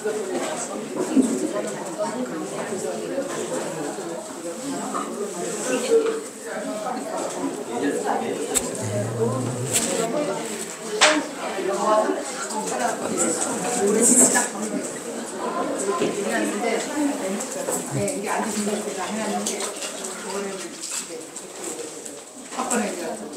네, 이게 안 되신 것들 다 해놨는데 그거를 이제 확보해줘서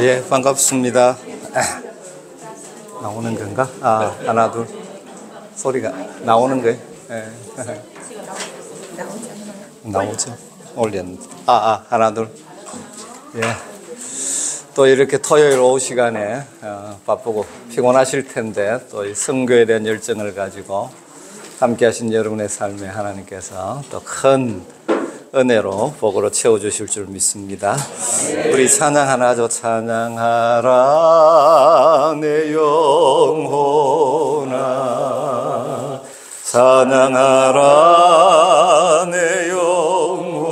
예, 반갑습니다. 나오는 건가? 하나, 둘. 소리가 나오는 거예요? 예. 나오죠? 올렸는데. 하나, 둘. 예. 또 이렇게 토요일 오후 시간에 바쁘고 피곤하실 텐데 또 이 선교에 대한 열정을 가지고 함께 하신 여러분의 삶에 하나님께서 또 큰 은혜로 복으로 채워주실 줄 믿습니다. 우리 찬양 하나 하죠. 찬양하라 내 영혼아, 찬양하라 내 영혼아,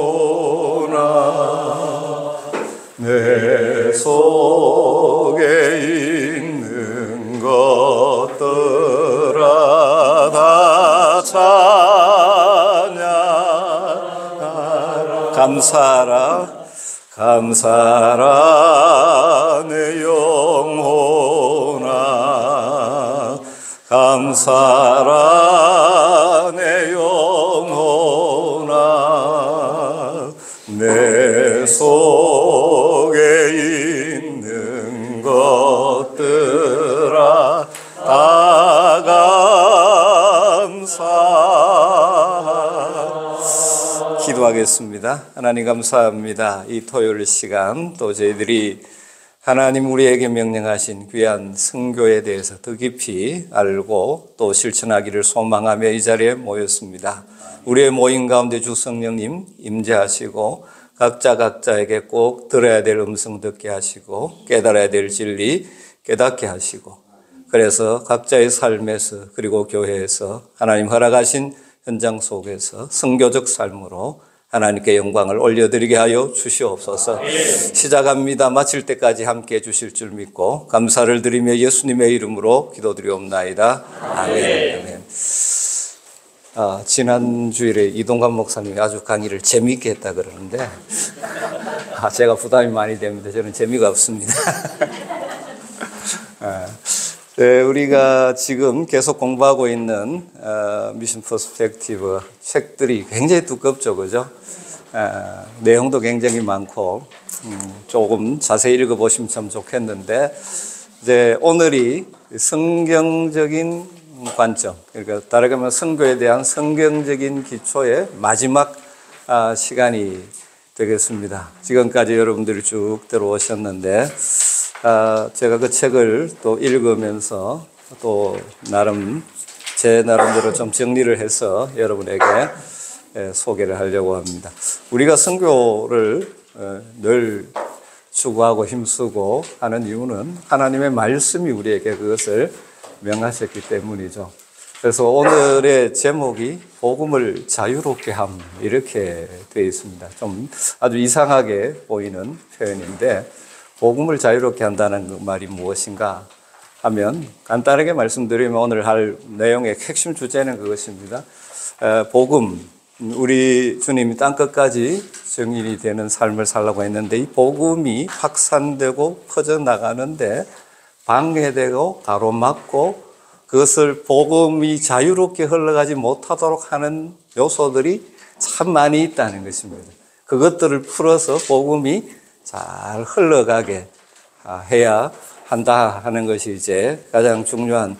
내 속에 있는 것들아 다 찬양하라. 감사라 내 영혼아, 감사라 내 영혼아, 내 속에 있는 것들아 다 기도하겠습니다. 하나님 감사합니다. 이 토요일 시간 또 저희들이 하나님 우리에게 명령하신 귀한 선교에 대해서 더 깊이 알고 또 실천하기를 소망하며 이 자리에 모였습니다. 우리의 모임 가운데 주 성령님 임재하시고 각자에게 꼭 들어야 될 음성 듣게 하시고 깨달아야 될 진리 깨닫게 하시고, 그래서 각자의 삶에서 그리고 교회에서 하나님 허락하신 현장 속에서 선교적 삶으로 하나님께 영광을 올려드리게 하여 주시옵소서. 시작합니다. 마칠 때까지 함께 해주실 줄 믿고 감사를 드리며 예수님의 이름으로 기도드리옵나이다. 아멘. 지난 주일에 이동관 목사님이 아주 강의를 재미있게 했다 그러는데 제가 부담이 많이 됩니다. 저는 재미가 없습니다. 네, 우리가 지금 계속 공부하고 있는 미션 퍼스펙티브 책들이 굉장히 두껍죠, 그죠? 내용도 굉장히 많고 조금 자세히 읽어보시면 참 좋겠는데, 이제 오늘이 성경적인 관점, 그러니까 다르게 말하면 선교에 대한 성경적인 기초의 마지막 시간이 되겠습니다. 지금까지 여러분들이 쭉 들어오셨는데 제가 그 책을 또 읽으면서 또 제 나름대로 좀 정리를 해서 여러분에게 소개를 하려고 합니다. 우리가 선교를 늘 추구하고 힘쓰고 하는 이유는 하나님의 말씀이 우리에게 그것을 명하셨기 때문이죠. 그래서 오늘의 제목이 복음을 자유롭게 함 이렇게 되어 있습니다. 좀 아주 이상하게 보이는 표현인데 복음을 자유롭게 한다는 그 말이 무엇인가 하면 간단하게 말씀드리면 오늘 할 내용의 핵심 주제는 그것입니다. 복음, 우리 주님이 땅끝까지 증인이 되는 삶을 살라고 했는데 이 복음이 확산되고 퍼져나가는데 방해되고 가로막고 그것을 복음이 자유롭게 흘러가지 못하도록 하는 요소들이 참 많이 있다는 것입니다. 그것들을 풀어서 복음이 잘 흘러가게 해야 한다 하는 것이 이제 가장 중요한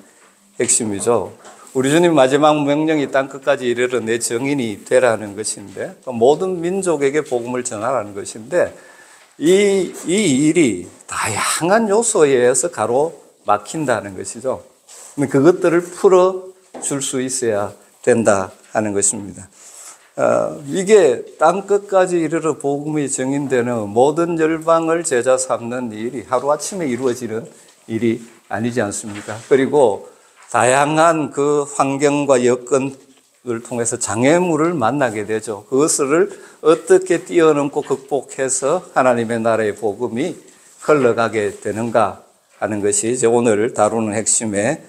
핵심이죠. 우리 주님 마지막 명령이 땅끝까지 이르러 내 증인이 되라는 것인데 모든 민족에게 복음을 전하라는 것인데 이 일이 다양한 요소에 의해서 가로막힌다는 것이죠. 그것들을 풀어줄 수 있어야 된다 하는 것입니다. 이게 땅끝까지 이르러 복음이 증인되는 모든 열방을 제자 삼는 일이 하루아침에 이루어지는 일이 아니지 않습니까? 그리고 다양한 그 환경과 여건을 통해서 장애물을 만나게 되죠. 그것을 어떻게 뛰어넘고 극복해서 하나님의 나라의 복음이 흘러가게 되는가 하는 것이 이제 오늘 다루는 핵심의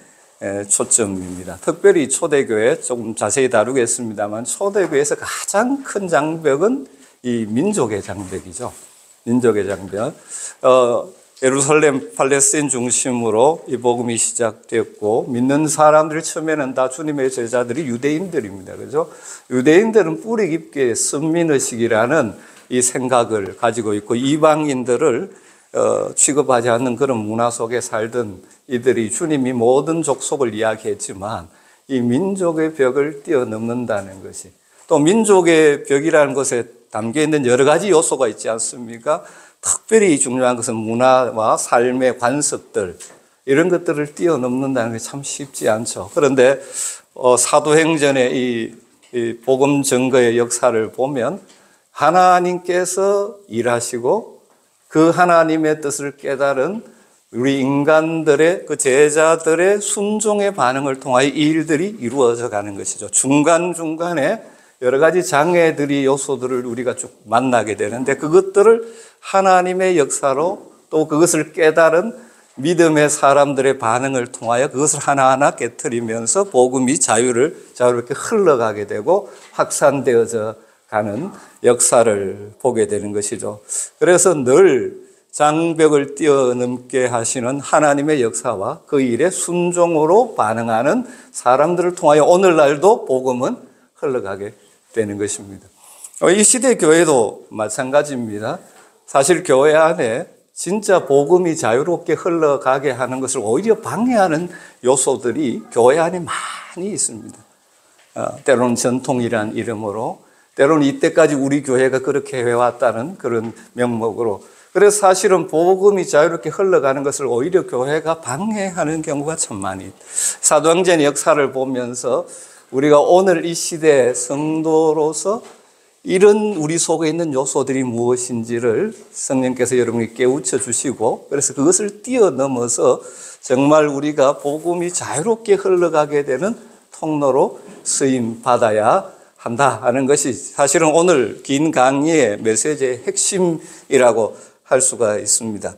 초점입니다. 특별히 초대교회 조금 자세히 다루겠습니다만 초대교회에서 가장 큰 장벽은 이 민족의 장벽이죠. 민족의 장벽. 예루살렘 팔레스타인 중심으로 이 복음이 시작되었고 믿는 사람들이 처음에는 다 주님의 제자들이 유대인들입니다. 그죠? 유대인들은 뿌리 깊게 선민의식이라는 이 생각을 가지고 있고 이방인들을 취급하지 않는 그런 문화 속에 살던 이들이 주님이 모든 족속을 이야기했지만 이 민족의 벽을 뛰어넘는다는 것이 또 민족의 벽이라는 것에 담겨 있는 여러 가지 요소가 있지 않습니까? 특별히 중요한 것은 문화와 삶의 관습들 이런 것들을 뛰어넘는다는 게 참 쉽지 않죠. 그런데 사도행전의 이 복음 증거의 역사를 보면 하나님께서 일하시고 그 하나님의 뜻을 깨달은 우리 인간들의 그 제자들의 순종의 반응을 통하여 이 일들이 이루어져 가는 것이죠. 중간중간에 여러 가지 장애들이 요소들을 우리가 쭉 만나게 되는데 그것들을 하나님의 역사로 또 그것을 깨달은 믿음의 사람들의 반응을 통하여 그것을 하나하나 깨트리면서 복음이 자유롭게 흘러가게 되고 확산되어져 가는 역사를 보게 되는 것이죠. 그래서 늘 장벽을 뛰어넘게 하시는 하나님의 역사와 그 일에 순종으로 반응하는 사람들을 통하여 오늘날도 복음은 흘러가게 되는 것입니다. 이 시대 교회도 마찬가지입니다. 사실 교회 안에 진짜 복음이 자유롭게 흘러가게 하는 것을 오히려 방해하는 요소들이 교회 안에 많이 있습니다. 때로는 전통이란 이름으로 때로는 이때까지 우리 교회가 그렇게 해왔다는 그런 명목으로 그래서 사실은 복음이 자유롭게 흘러가는 것을 오히려 교회가 방해하는 경우가 참 많이 사도행전의 역사를 보면서 우리가 오늘 이 시대의 성도로서 이런 우리 속에 있는 요소들이 무엇인지를 성령께서 여러분이 깨우쳐 주시고 그래서 그것을 뛰어넘어서 정말 우리가 복음이 자유롭게 흘러가게 되는 통로로 쓰임 받아야 한다 하는 것이 사실은 오늘 긴 강의의 메시지의 핵심이라고 할 수가 있습니다.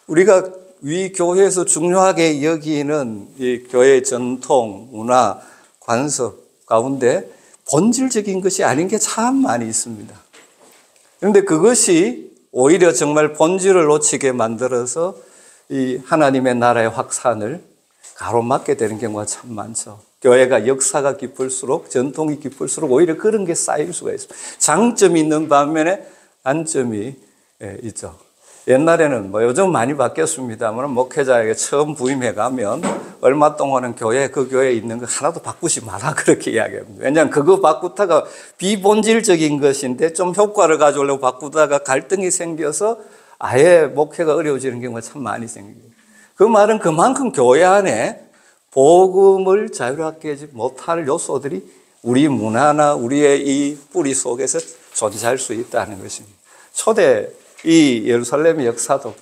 우리가 위 교회에서 중요하게 여기는 이 교회의 전통, 문화, 관습 가운데 본질적인 것이 아닌 게 참 많이 있습니다. 그런데 그것이 오히려 정말 본질을 놓치게 만들어서 이 하나님의 나라의 확산을 가로막게 되는 경우가 참 많죠. 교회가 역사가 깊을수록 전통이 깊을수록 오히려 그런 게 쌓일 수가 있습니다. 장점이 있는 반면에 단점이 있죠. 옛날에는 요즘 많이 바뀌었습니다만 목회자에게 처음 부임해 가면 얼마 동안은 그 교회에 있는 거 하나도 바꾸지 마라 그렇게 이야기합니다. 왜냐하면 그거 바꾸다가 비본질적인 것인데 좀 효과를 가져오려고 바꾸다가 갈등이 생겨서 아예 목회가 어려워지는 경우가 참 많이 생겨요. 그 말은 그만큼 교회 안에 복음을 자유롭게 하지 못할 요소들이 우리 문화나 우리의 이 뿌리 속에서 존재할 수 있다는 것입니다. 이 예루살렘의 역사도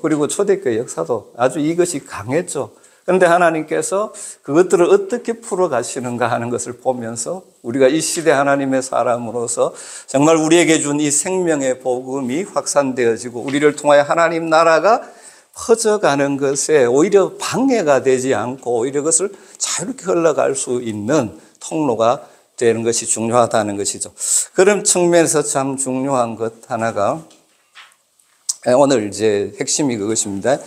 그리고 초대교회 역사도 아주 이것이 강했죠. 그런데 하나님께서 그것들을 어떻게 풀어가시는가 하는 것을 보면서 우리가 이 시대 하나님의 사람으로서 정말 우리에게 준 이 생명의 복음이 확산되어지고 우리를 통하여 하나님 나라가 퍼져가는 것에 오히려 방해가 되지 않고 오히려 그것을 자유롭게 흘러갈 수 있는 통로가 되는 것이 중요하다는 것이죠. 그런 측면에서 참 중요한 것 하나가 오늘 이제 핵심이 그것입니다.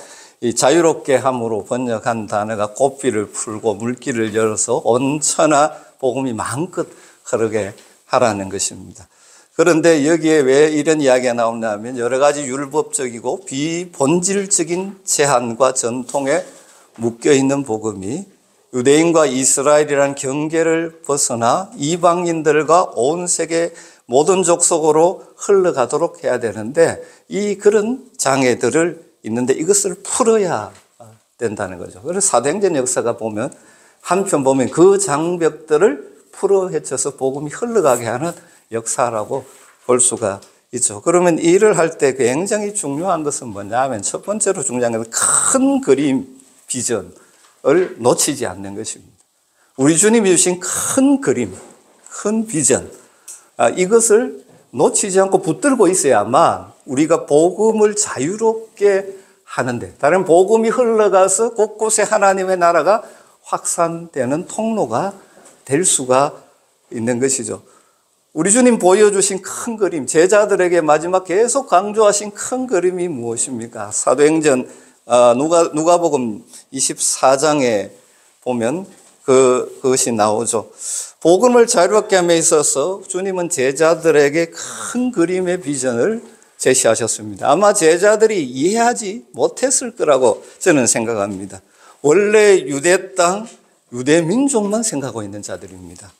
이 자유롭게 함으로 번역한 단어가 고삐를 풀고 물길을 열어서 온천하 복음이 마음껏 흐르게 하라는 것입니다. 그런데 여기에 왜 이런 이야기가 나오냐면 여러 가지 율법적이고 비본질적인 제한과 전통에 묶여있는 복음이 유대인과 이스라엘이라는 경계를 벗어나 이방인들과 온 세계 모든 족속으로 흘러가도록 해야 되는데 이 그런 장애들을 있는데 이것을 풀어야 된다는 거죠. 그래서 사도행전 역사가 보면 한편 보면 그 장벽들을 풀어 헤쳐서 복음이 흘러가게 하는 역사라고 볼 수가 있죠. 그러면 일을 할 때 굉장히 중요한 것은 뭐냐면 첫 번째로 중요한 것은 큰 그림, 비전을 놓치지 않는 것입니다. 우리 주님이 주신 큰 그림, 큰 비전, 이것을 놓치지 않고 붙들고 있어야만 우리가 복음을 자유롭게 하는데 다른 복음이 흘러가서 곳곳에 하나님의 나라가 확산되는 통로가 될 수가 있는 것이죠. 우리 주님 보여주신 큰 그림, 제자들에게 마지막 계속 강조하신 큰 그림이 무엇입니까? 사도행전 누가복음 24장에 보면 그것이 나오죠. 복음을 자유롭게 함에 있어서 주님은 제자들에게 큰 그림의 비전을 제시하셨습니다. 아마 제자들이 이해하지 못했을 거라고 저는 생각합니다. 원래 유대 땅, 유대 민족만 생각하고 있는 자들입니다.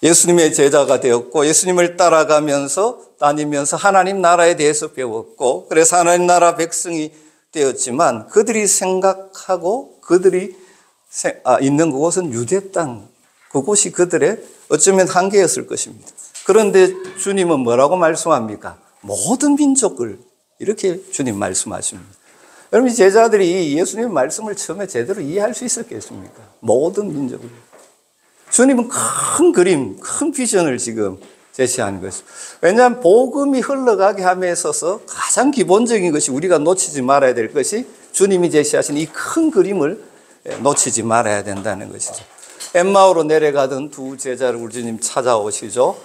예수님의 제자가 되었고 예수님을 따라가면서 다니면서 하나님 나라에 대해서 배웠고 그래서 하나님 나라 백성이 되었지만 그들이 생각하고 그들이 있는 그곳은 유대 땅, 그곳이 그들의 어쩌면 한계였을 것입니다. 그런데 주님은 뭐라고 말씀합니까? 모든 민족을 이렇게 주님 말씀하십니다. 여러분 제자들이 예수님의 말씀을 처음에 제대로 이해할 수 있었겠습니까? 모든 민족을. 주님은 큰 그림, 큰 비전을 지금 제시하는 것입니다. 왜냐하면 복음이 흘러가게 함에 있어서 가장 기본적인 것이 우리가 놓치지 말아야 될 것이 주님이 제시하신 이 큰 그림을 놓치지 말아야 된다는 것이죠. 엠마오로 내려가던 두 제자를 우리 주님 찾아오시죠.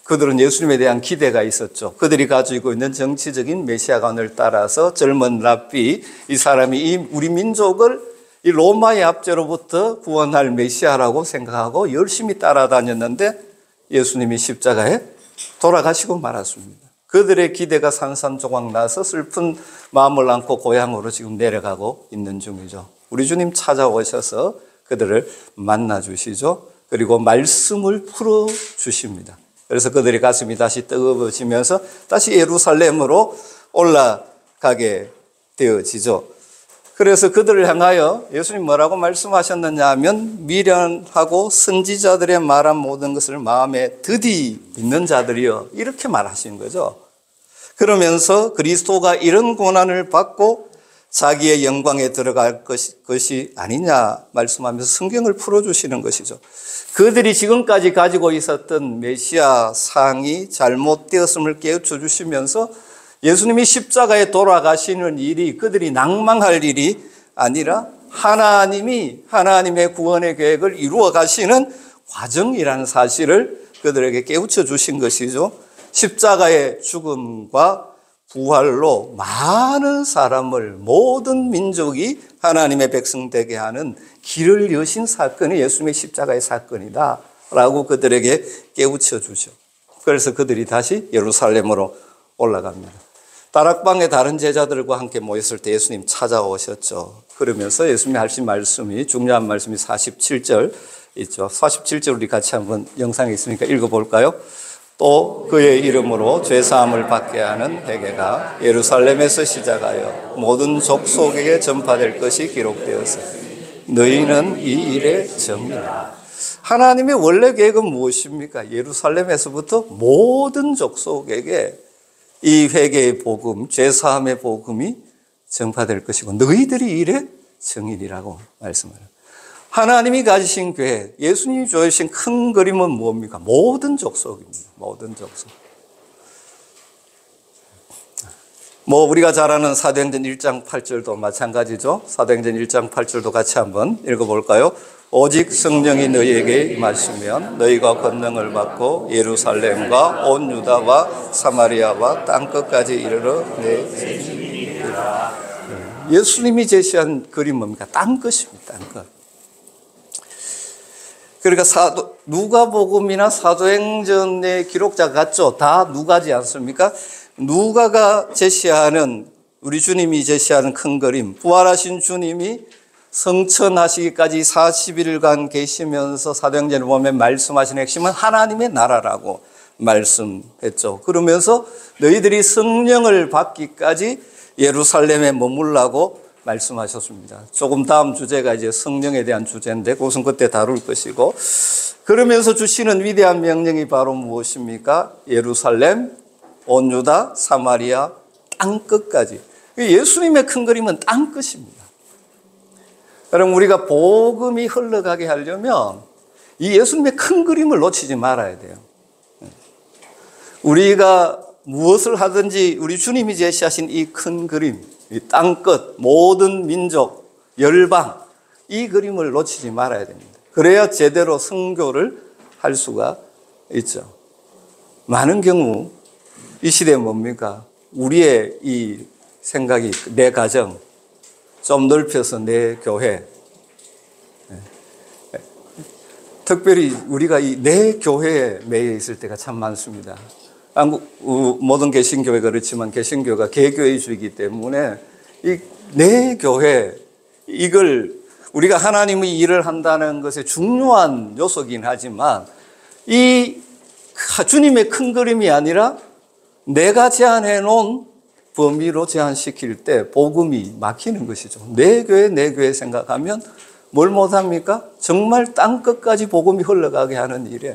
그들은 예수님에 대한 기대가 있었죠. 그들이 가지고 있는 정치적인 메시아관을 따라서 젊은 랍비, 이 사람이 우리 민족을 이 로마의 압제로부터 구원할 메시아라고 생각하고 열심히 따라다녔는데 예수님이 십자가에 돌아가시고 말았습니다. 그들의 기대가 산산조각 나서 슬픈 마음을 안고 고향으로 지금 내려가고 있는 중이죠. 우리 주님 찾아오셔서 그들을 만나주시죠. 그리고 말씀을 풀어주십니다. 그래서 그들의 가슴이 다시 뜨거워지면서 다시 예루살렘으로 올라가게 되어지죠. 그래서 그들을 향하여 예수님 뭐라고 말씀하셨느냐 하면 미련하고 선지자들의 말한 모든 것을 마음에 드디 믿는 자들이여 이렇게 말하신 거죠. 그러면서 그리스도가 이런 고난을 받고 자기의 영광에 들어갈 것이 아니냐 말씀하면서 성경을 풀어주시는 것이죠. 그들이 지금까지 가지고 있었던 메시아 상이 잘못되었음을 깨우쳐 주시면서 예수님이 십자가에 돌아가시는 일이 그들이 낭망할 일이 아니라 하나님이 하나님의 구원의 계획을 이루어 가시는 과정이라는 사실을 그들에게 깨우쳐 주신 것이죠. 십자가의 죽음과 부활로 많은 사람을 모든 민족이 하나님의 백성 되게 하는 길을 여신 사건이 예수님의 십자가의 사건이다 라고 그들에게 깨우쳐 주죠. 그래서 그들이 다시 예루살렘으로 올라갑니다. 다락방에 다른 제자들과 함께 모였을 때 예수님 찾아오셨죠. 그러면서 예수님이 하신 말씀이 중요한 말씀이 47절 있죠. 47절 우리 같이 한번 영상에 있으니까 읽어볼까요? 또 그의 이름으로 죄사함을 받게 하는 회개가 예루살렘에서 시작하여 모든 족속에게 전파될 것이 기록되어서 너희는 이 일의 점이라. 하나님의 원래 계획은 무엇입니까? 예루살렘에서부터 모든 족속에게 이 회개의 복음, 죄사함의 복음이 전파될 것이고 너희들이 이래 증인이라고 말씀을. 하나님이 가지신 교회, 예수님이 주신 큰 그림은 뭡니까? 모든 족속입니다. 모든 족속. 우리가 잘 아는 사도행전 1장 8절도 마찬가지죠. 사도행전 1장 8절도 같이 한번 읽어볼까요? 오직 성령이 너희에게 임하시면 너희가 권능을 받고 예루살렘과 온 유다와 사마리아와 땅끝까지 이르러 내 증인이라. 예수님이 제시한 그림 뭡니까? 땅끝입니다. 땅끝. 그러니까 누가복음이나 사도행전의 기록자 같죠? 다 누가지 않습니까? 누가가 제시하는, 우리 주님이 제시하는 큰 그림, 부활하신 주님이 성천하시기까지 40일간 계시면서 사도행전을 보면 말씀하신 핵심은 하나님의 나라라고 말씀했죠. 그러면서 너희들이 성령을 받기까지 예루살렘에 머물라고 말씀하셨습니다. 조금 다음 주제가 이제 성령에 대한 주제인데 그것은 그때 다룰 것이고, 그러면서 주시는 위대한 명령이 바로 무엇입니까? 예루살렘, 온 유다, 사마리아, 땅끝까지. 예수님의 큰 그림은 땅끝입니다. 여러분, 우리가 복음이 흘러가게 하려면 이 예수님의 큰 그림을 놓치지 말아야 돼요. 우리가 무엇을 하든지 우리 주님이 제시하신 이 큰 그림, 이 땅끝, 모든 민족, 열방, 이 그림을 놓치지 말아야 됩니다. 그래야 제대로 선교를 할 수가 있죠. 많은 경우 이 시대에 뭡니까? 우리의 이 생각이 내 가정, 좀 넓혀서 내 교회, 특별히 우리가 이 내 교회에 매여 있을 때가 참 많습니다. 한국 모든 개신교회가 그렇지만 개신교가 개교회주의이기 때문에 이 내 교회, 이걸 우리가 하나님의 일을 한다는 것에 중요한 요소긴 하지만 이 주님의 큰 그림이 아니라 내가 제안해 놓은 범위로 제한시킬 때 복음이 막히는 것이죠. 내 교회 생각하면 뭘 못합니까? 정말 땅끝까지 복음이 흘러가게 하는 일에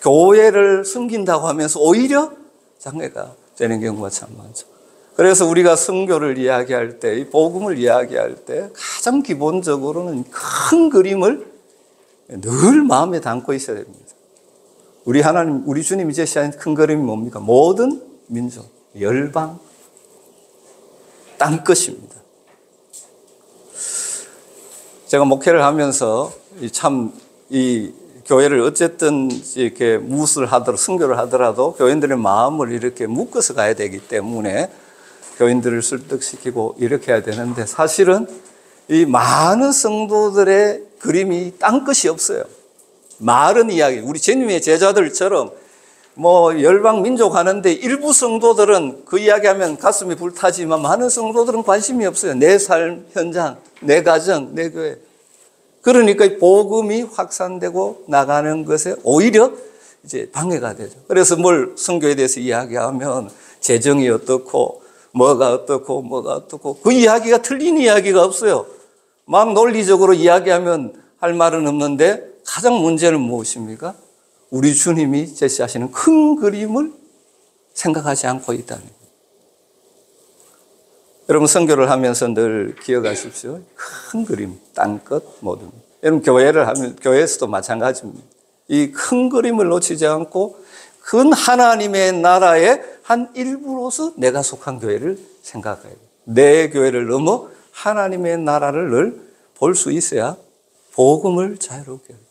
교회를 섬긴다고 하면서 오히려 장애가 되는 경우가 참 많죠. 그래서 우리가 선교를 이야기할 때, 이 복음을 이야기할 때 가장 기본적으로는 큰 그림을 늘 마음에 담고 있어야 됩니다. 우리 하나님, 우리 주님이 제시한 큰 그림이 뭡니까? 모든 민족, 열방, 땅끝입니다. 제가 목회를 하면서 이 교회를 어쨌든 이렇게 무엇을 하더라도, 선교를 하더라도 교인들의 마음을 이렇게 묶어서 가야 되기 때문에 교인들을 설득시키고 이렇게 해야 되는데, 사실은 이 많은 성도들의 그림이 땅끝이 없어요. 말은 이야기, 우리 주님의 제자들처럼 열방 민족 하는데 일부 성도들은 그 이야기하면 가슴이 불타지만 많은 성도들은 관심이 없어요. 내 삶 현장, 내 가정, 내 교회. 그러니까 복음이 확산되고 나가는 것에 오히려 이제 방해가 되죠. 그래서 선교에 대해서 이야기하면 재정이 어떻고 뭐가 어떻고 그 이야기가 틀린 이야기가 없어요. 막 논리적으로 이야기하면 할 말은 없는데 가장 문제는 무엇입니까? 우리 주님이 제시하시는 큰 그림을 생각하지 않고 있다는 거예요. 여러분, 선교를 하면서 늘 기억하십시오. 큰 그림, 땅끝, 모든. 여러분, 교회를 하면 교회에서도 마찬가지입니다. 이 큰 그림을 놓치지 않고 큰 하나님의 나라의 한 일부로서 내가 속한 교회를 생각해야 돼요. 내 교회를 넘어 하나님의 나라를 늘 볼 수 있어야 복음을 자유롭게 해요.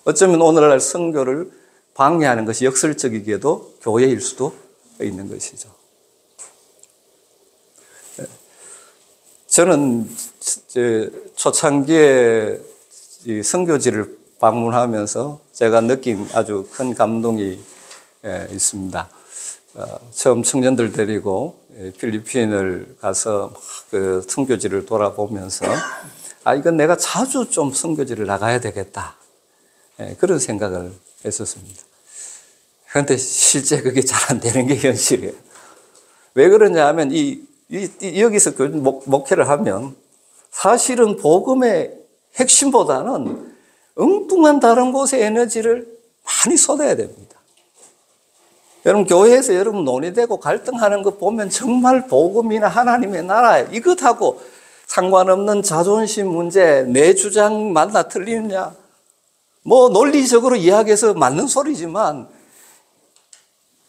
어쩌면 오늘날 선교를 방해하는 것이 역설적이게도 교회일 수도 있는 것이죠. 저는 초창기에 선교지를 방문하면서 제가 느낀 아주 큰 감동이 있습니다. 처음 청년들 데리고 필리핀을 가서 그 선교지를 돌아보면서 이건 내가 자주 좀 선교지를 나가야 되겠다. 그런 생각을 했었습니다. 그런데 실제 그게 잘 안 되는 게 현실이에요. 왜 그러냐 하면 여기서 목회를 하면 사실은 복음의 핵심보다는 엉뚱한 다른 곳에 에너지를 많이 쏟아야 됩니다. 여러분 교회에서 여러분 논의되고 갈등하는 거 보면 정말 복음이나 하나님의 나라 이것하고 상관없는 자존심 문제, 내 주장 맞나 틀리느냐 뭐 논리적으로 이야기해서 맞는 소리지만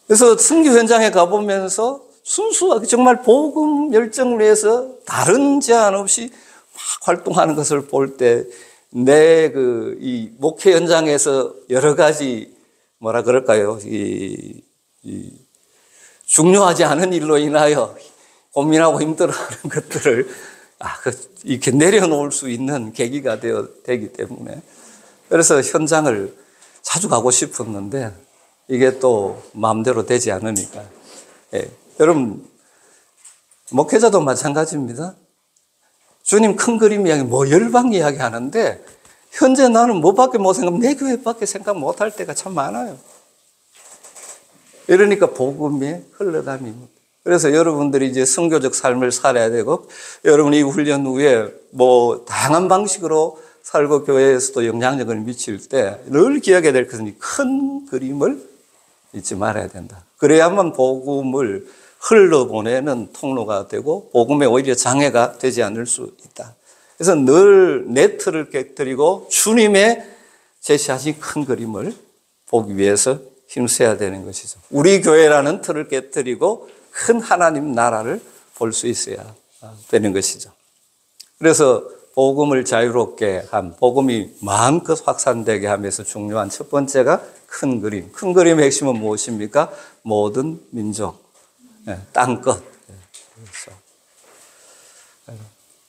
그래서 선교 현장에 가보면서 순수하게 정말 복음 열정을 위해서 다른 제한 없이 막 활동하는 것을 볼 때 내 이 목회 현장에서 여러 가지 뭐라 그럴까요? 중요하지 않은 일로 인하여 고민하고 힘들어하는 것들을 이렇게 내려놓을 수 있는 계기가 되기 때문에 그래서 현장을 자주 가고 싶었는데 이게 또 마음대로 되지 않으니까. 예. 여러분 목회자도 마찬가지입니다. 주님 큰 그림 이야기, 뭐 열방 이야기 하는데 현재 나는 뭐밖에 못 생각, 내 교회밖에 생각 못할 때가 참 많아요. 이러니까 복음이 흘러감이. 그래서 여러분들이 이제 선교적 삶을 살아야 되고, 여러분이 훈련 후에 뭐 다양한 방식으로 살고 교회에서도 영향력을 미칠 때 늘 기억해야 될 것은 큰 그림을 잊지 말아야 된다. 그래야만 복음을 흘러보내는 통로가 되고 복음에 오히려 장애가 되지 않을 수 있다. 그래서 늘 내 틀을 깨뜨리고 주님의 제시하신 큰 그림을 보기 위해서 힘써야 되는 것이죠. 우리 교회라는 틀을 깨뜨리고 큰 하나님 나라를 볼 수 있어야 되는 것이죠. 그래서 복음을 자유롭게 함, 복음이 마음껏 확산되게 하면서 중요한 첫 번째가 큰 그림. 큰 그림의 핵심은 무엇입니까? 모든 민족, 땅끝.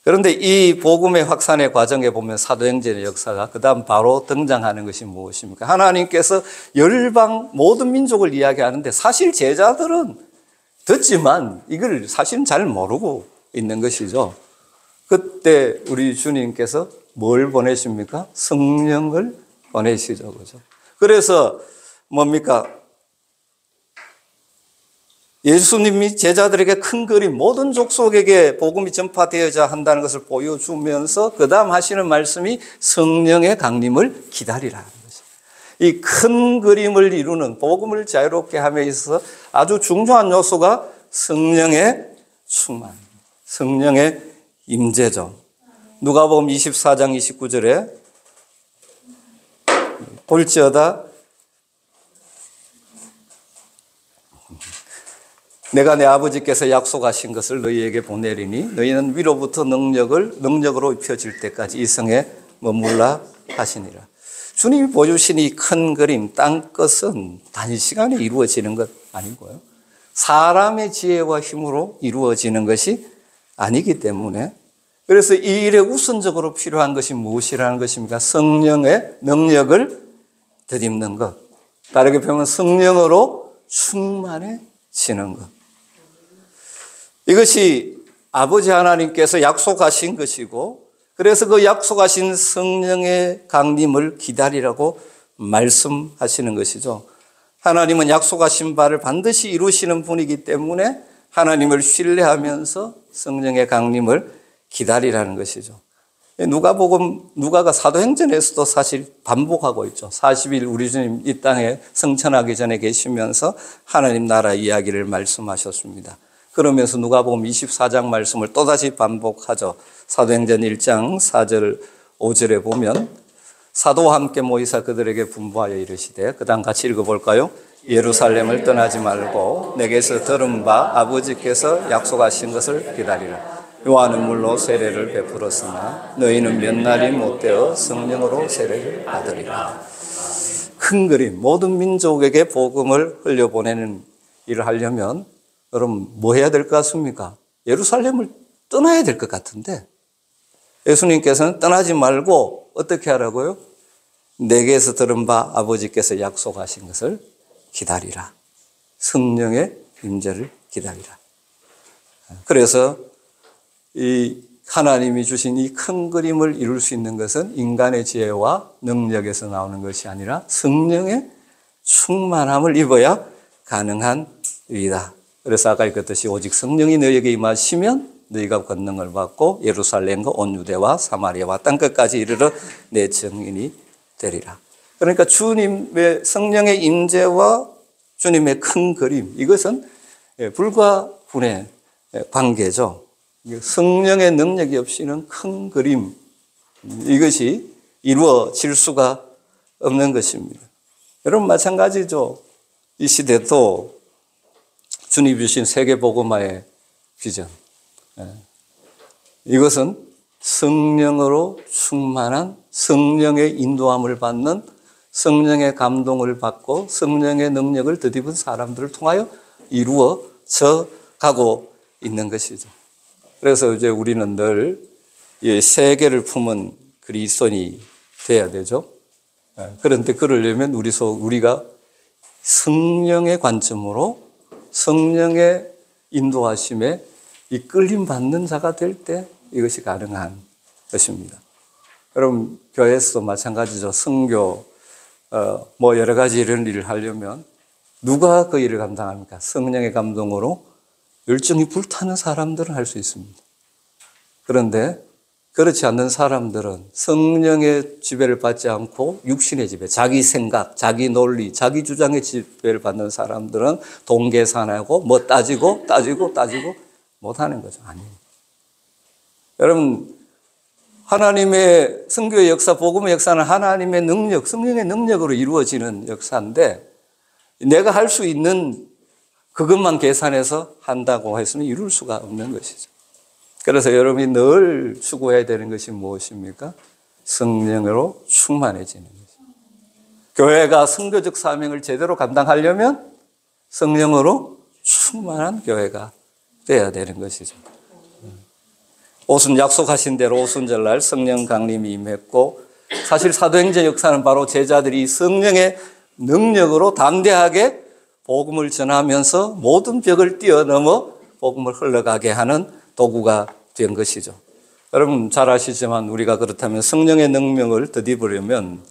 그런데 이 복음의 확산의 과정에 보면 사도행전의 역사가 그 다음 바로 등장하는 것이 무엇입니까? 하나님께서 열방 모든 민족을 이야기하는데 사실 제자들은 듣지만 이걸 사실은 잘 모르고 있는 것이죠. 그때 우리 주님께서 뭘 보내십니까? 성령을 보내시죠. 그죠? 그래서 뭡니까? 예수님이 제자들에게 큰 그림, 모든 족속에게 복음이 전파되어야 한다는 것을 보여주면서 그 다음 하시는 말씀이 성령의 강림을 기다리라는 것입니다. 이 큰 그림을 이루는 복음을 자유롭게 함에 있어서 아주 중요한 요소가 성령의 충만, 성령의 임재죠. 누가복음 24장 29절에 볼지어다 내가 내 아버지께서 약속하신 것을 너희에게 보내리니 너희는 위로부터 능력으로 입혀질 때까지 이 성에 머물라 하시니라. 주님이 보여주신 이 큰 그림, 땅끝은 단시간에 이루어지는 것 아니고요. 사람의 지혜와 힘으로 이루어지는 것이 아니기 때문에 그래서 이 일에 우선적으로 필요한 것이 무엇이라는 것입니까? 성령의 능력을 덧입는 것. 다르게 표현하면 성령으로 충만해지는 것. 이것이 아버지 하나님께서 약속하신 것이고 그래서 그 약속하신 성령의 강림을 기다리라고 말씀하시는 것이죠. 하나님은 약속하신 바를 반드시 이루시는 분이기 때문에 하나님을 신뢰하면서 성령의 강림을 기다리라는 것이죠. 누가가 사도행전에서도 사실 반복하고 있죠. 40일 우리 주님 이 땅에 성천하기 전에 계시면서 하나님 나라 이야기를 말씀하셨습니다. 그러면서 누가복음 24장 말씀을 또다시 반복하죠. 사도행전 1장 4절 5절에 보면 사도와 함께 모이사 그들에게 분부하여 이르시되 그 다음 같이 읽어볼까요? 예루살렘을 떠나지 말고 내게서 들은 바 아버지께서 약속하신 것을 기다리라. 요한은 물로 세례를 베풀었으나 너희는 몇 날이 못되어 성령으로 세례를 받으리라. 큰 그림, 모든 민족에게 복음을 흘려보내는 일을 하려면 여러분 뭐 해야 될 것 같습니까? 예루살렘을 떠나야 될 것 같은데 예수님께서는 떠나지 말고 어떻게 하라고요? 내게서 들은 바 아버지께서 약속하신 것을 기다리라. 성령의 임재를 기다리라. 그래서 이 하나님이 주신 이 큰 그림을 이룰 수 있는 것은 인간의 지혜와 능력에서 나오는 것이 아니라 성령의 충만함을 입어야 가능한 일이다. 그래서 아까 읽었듯이 오직 성령이 너희에게 임하시면 너희가 권능을 받고 예루살렘과 온 유대와 사마리아와 땅끝까지 이르러 내 증인이 되리라. 그러니까 주님의 성령의 임재와 주님의 큰 그림, 이것은 불과 분의 관계죠. 성령의 능력이 없이는 큰 그림, 이것이 이루어질 수가 없는 것입니다. 여러분 마찬가지죠. 이 시대도 주님 주신 세계복음화의 비전, 이것은 성령으로 충만한, 성령의 인도함을 받는, 성령의 감동을 받고 성령의 능력을 덧입은 사람들을 통하여 이루어져 가고 있는 것이죠. 그래서 이제 우리는 늘 이 세계를 품은 그리스도인이 돼야 되죠. 그런데 그러려면 우리가 성령의 관점으로 성령의 인도하심에 이 끌림 받는 자가 될 때 이것이 가능한 것입니다. 여러분 교회에서도 마찬가지죠. 선교 뭐 여러 가지 이런 일을 하려면 누가 그 일을 감당합니까? 성령의 감동으로 열정이 불타는 사람들은 할 수 있습니다. 그런데 그렇지 않는 사람들은 성령의 지배를 받지 않고 육신의 지배, 자기 생각, 자기 논리, 자기 주장의 지배를 받는 사람들은 돈 계산하고 뭐 따지고 못하는 거죠. 아니에요. 여러분 하나님의 선교의 역사, 복음의 역사는 하나님의 능력, 성령의 능력으로 이루어지는 역사인데 내가 할 수 있는 그것만 계산해서 한다고 했으면 이룰 수가 없는 것이죠. 그래서 여러분이 늘 추구해야 되는 것이 무엇입니까? 성령으로 충만해지는 것입니다. 교회가 선교적 사명을 제대로 감당하려면 성령으로 충만한 교회가 되어야 되는 것이죠. 약속하신 대로 오순절날 성령 강림이 임했고, 사실 사도행전 역사는 바로 제자들이 성령의 능력으로 담대하게 복음을 전하면서 모든 벽을 뛰어넘어 복음을 흘러가게 하는 도구가 된 것이죠. 여러분 잘 아시지만 우리가 그렇다면 성령의 능력을 덧입으려면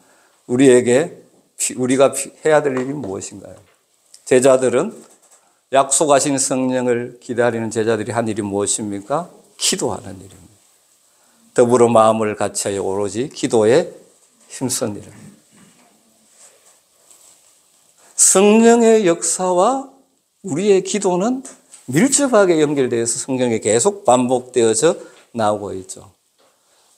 우리가 해야 될 일이 무엇인가요? 제자들은 약속하신 성령을 기다리는 제자들이 한 일이 무엇입니까? 기도하는 일입니다. 더불어 마음을 같이하여 오로지 기도에 힘쓴 일입니다. 성령의 역사와 우리의 기도는 밀접하게 연결되어서 성경에 계속 반복되어져 나오고 있죠.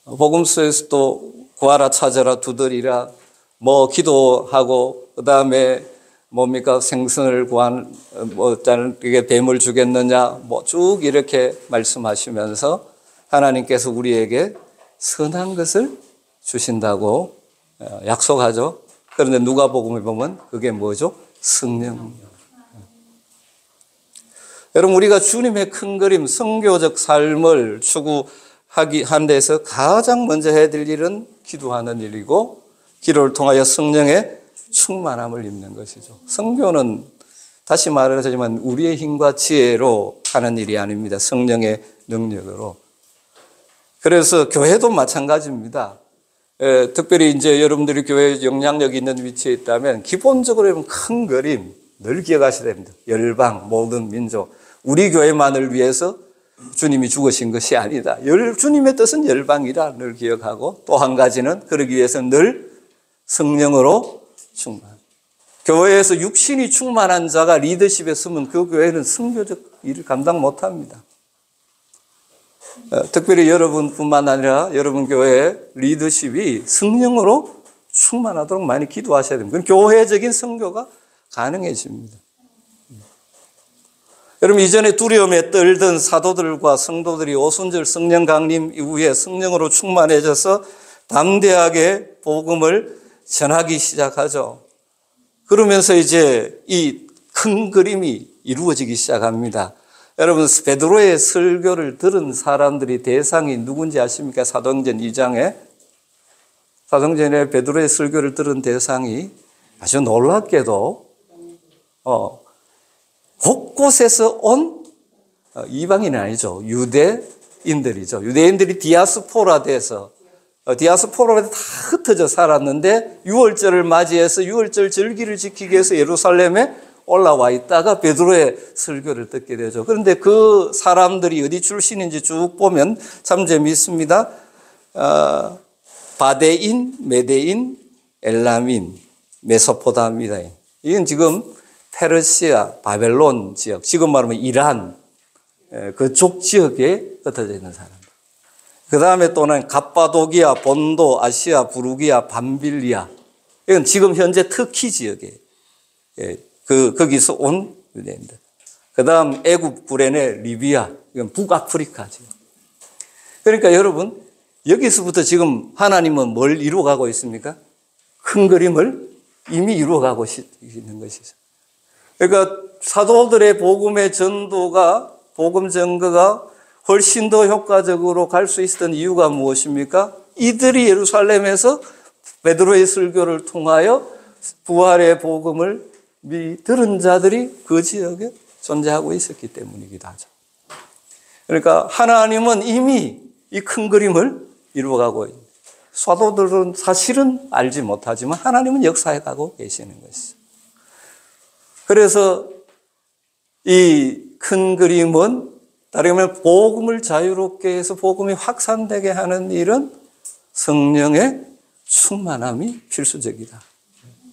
복음서에서도 구하라 찾아라 두드리라 뭐 기도하고 그다음에 뭡니까 생선을 구한 그게 뱀을 주겠느냐 뭐 쭉 이렇게 말씀하시면서 하나님께서 우리에게 선한 것을 주신다고 약속하죠. 그런데 누가복음에 보면 그게 뭐죠? 성령. 여러분 우리가 주님의 큰 그림, 선교적 삶을 추구하기 한 데서 가장 먼저 해야 될 일은 기도하는 일이고 기도를 통하여 성령의 충만함을 입는 것이죠. 선교는 다시 말하자면 우리의 힘과 지혜로 하는 일이 아닙니다. 성령의 능력으로. 그래서 교회도 마찬가지입니다. 특별히 이제 여러분들이 교회에 영향력 있는 위치에 있다면 기본적으로 큰 그림 늘 기억하셔야 됩니다. 열방, 모든 민족. 우리 교회만을 위해서 주님이 죽으신 것이 아니다. 주님의 뜻은 열방이라 늘 기억하고 또 한 가지는 그러기 위해서 늘 성령으로 충만. 교회에서 육신이 충만한 자가 리더십에 서면 그 교회는 선교적 일을 감당 못합니다. 특별히 여러분뿐만 아니라 여러분 교회의 리더십이 성령으로 충만하도록 많이 기도하셔야 됩니다. 그럼 교회적인 선교가 가능해집니다. 여러분 이전에 두려움에 떨던 사도들과 성도들이 오순절 성령 강림 이후에 성령으로 충만해져서 담대하게 복음을 전하기 시작하죠. 그러면서 이제 이 큰 그림이 이루어지기 시작합니다. 여러분 베드로의 설교를 들은 사람들이 대상이 누군지 아십니까? 사도행전 2장에 사도행전에 베드로의 설교를 들은 대상이 아주 놀랍게도 곳곳에서 온 이방인이 아니죠. 유대인들이죠. 유대인들이 디아스포라 돼서 다 흩어져 살았는데 6월절을 맞이해서 6월절 절기를 지키기 위해서 예루살렘에 올라와 있다가 베드로의 설교를 듣게 되죠. 그런데 그 사람들이 어디 출신인지 쭉 보면 참 재미있습니다. 바데인, 메데인, 엘람인, 메소포타미아인. 이건 지금 페르시아, 바벨론 지역, 지금 말하면 이란, 그쪽 지역에 흩어져 있는 사람. 그 다음에 또는 갑바도기아, 본도, 아시아, 부르기아, 밤빌리아. 이건 지금 현재 터키 지역에 거기서 온 유대인들. 그 다음 애굽 구레네, 리비아. 이건 북아프리카 지역. 그러니까 여러분, 여기서부터 지금 하나님은 뭘 이루어가고 있습니까? 큰 그림을 이미 이루어가고 있는 것이죠. 그러니까 사도들의 복음의 전도가, 복음 전거가 훨씬 더 효과적으로 갈 수 있었던 이유가 무엇입니까? 이들이 예루살렘에서 베드로의 설교를 통하여 부활의 복음을 들은 자들이 그 지역에 존재하고 있었기 때문이기도 하죠. 그러니까 하나님은 이미 이 큰 그림을 이루어가고 있는, 사도들은 사실은 알지 못하지만 하나님은 역사해 가고 계시는 것이죠. 그래서 이 큰 그림은 다르게 말하면 복음을 자유롭게 해서 복음이 확산되게 하는 일은 성령의 충만함이 필수적이다.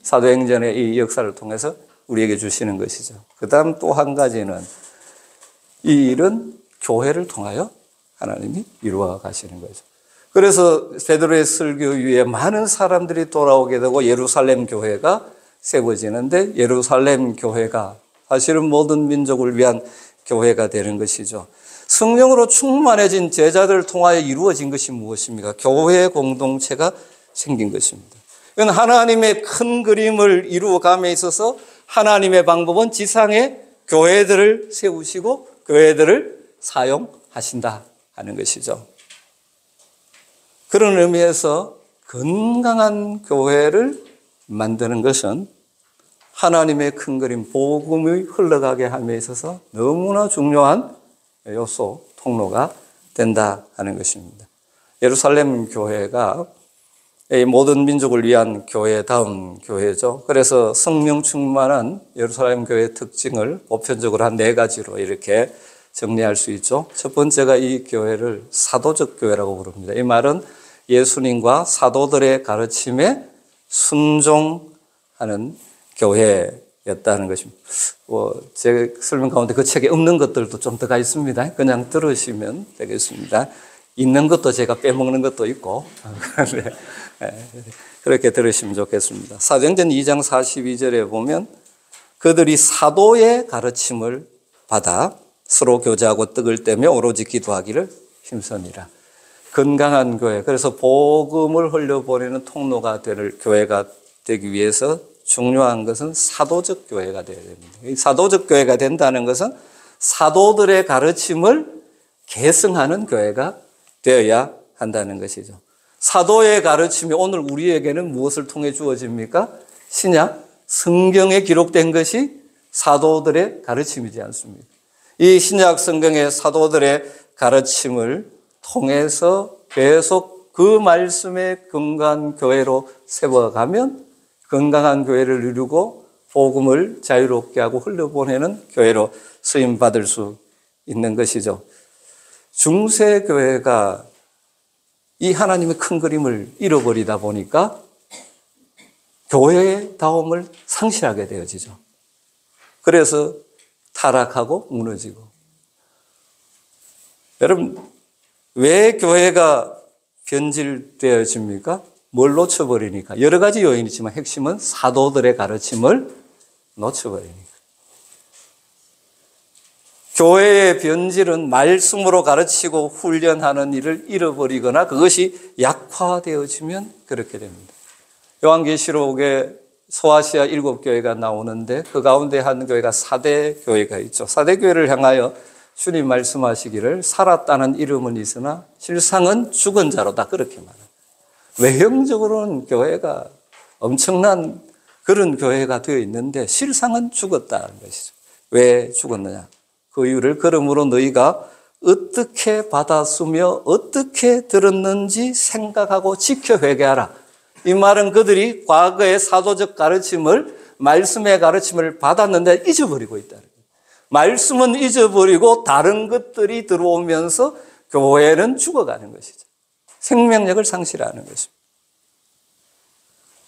사도행전의 이 역사를 통해서 우리에게 주시는 것이죠. 그 다음 또 한 가지는 이 일은 교회를 통하여 하나님이 이루어 가시는 거죠. 그래서 베드로의 설교 위에 많은 사람들이 돌아오게 되고 예루살렘 교회가 세워지는데, 예루살렘 교회가 사실은 모든 민족을 위한 교회가 되는 것이죠. 성령으로 충만해진 제자들을 통하여 이루어진 것이 무엇입니까? 교회 공동체가 생긴 것입니다. 이건 하나님의 큰 그림을 이루어감에 있어서 하나님의 방법은 지상에 교회들을 세우시고 교회들을 사용하신다 하는 것이죠. 그런 의미에서 건강한 교회를 만드는 것은 하나님의 큰 그림, 복음이 흘러가게 함에 있어서 너무나 중요한 요소, 통로가 된다 하는 것입니다. 예루살렘 교회가 모든 민족을 위한 교회다운 교회죠. 그래서 성령 충만한 예루살렘 교회의 특징을 보편적으로 한 4가지로 이렇게 정리할 수 있죠. 첫 번째가 이 교회를 사도적 교회라고 부릅니다. 이 말은 예수님과 사도들의 가르침에 순종하는 교회였다는 것입니다. 제 설명 가운데 그 책에 없는 것들도 좀 들어가 있습니다. 그냥 들으시면 되겠습니다. 있는 것도 제가 빼먹는 것도 있고 그렇게 들으시면 좋겠습니다. 사도행전 2장 42절에 보면 그들이 사도의 가르침을 받아 서로 교제하고 떡을 떼며 오로지 기도하기를 힘쓰니라. 건강한 교회, 그래서 복음을 흘려보내는 통로가 될 교회가 되기 위해서 중요한 것은 사도적 교회가 되어야 됩니다. 사도적 교회가 된다는 것은 사도들의 가르침을 계승하는 교회가 되어야 한다는 것이죠. 사도의 가르침이 오늘 우리에게는 무엇을 통해 주어집니까? 신약 성경에 기록된 것이 사도들의 가르침이지 않습니까? 이 신약 성경의 사도들의 가르침을 통해서 계속 그 말씀의 건강한 교회로 세워가면 건강한 교회를 이루고 복음을 자유롭게 하고 흘려보내는 교회로 쓰임받을 수 있는 것이죠. 중세교회가 이 하나님의 큰 그림을 잃어버리다 보니까 교회의 다움을 상실하게 되어지죠. 그래서 타락하고 무너지고. 여러분, 왜 교회가 변질되어집니까? 뭘 놓쳐버리니까. 여러 가지 요인이 있지만 핵심은 사도들의 가르침을 놓쳐버리니까. 교회의 변질은 말씀으로 가르치고 훈련하는 일을 잃어버리거나 그것이 약화되어지면 그렇게 됩니다. 요한계시록에 소아시아 7교회가 나오는데 그 가운데 한 교회가 사대교회가 있죠. 사대교회를 향하여 주님 말씀하시기를 살았다는 이름은 있으나 실상은 죽은 자로다, 그렇게 말합니다. 외형적으로는 교회가 엄청난 그런 교회가 되어 있는데 실상은 죽었다는 것이죠. 왜 죽었느냐? 그 이유를 그러므로 너희가 어떻게 받았으며 어떻게 들었는지 생각하고 지켜 회개하라. 이 말은 그들이 과거의 사도적 가르침을, 말씀의 가르침을 받았는데 잊어버리고 있다는 거예요. 말씀은 잊어버리고 다른 것들이 들어오면서 교회는 죽어가는 것이죠. 생명력을 상실하는 것입니다.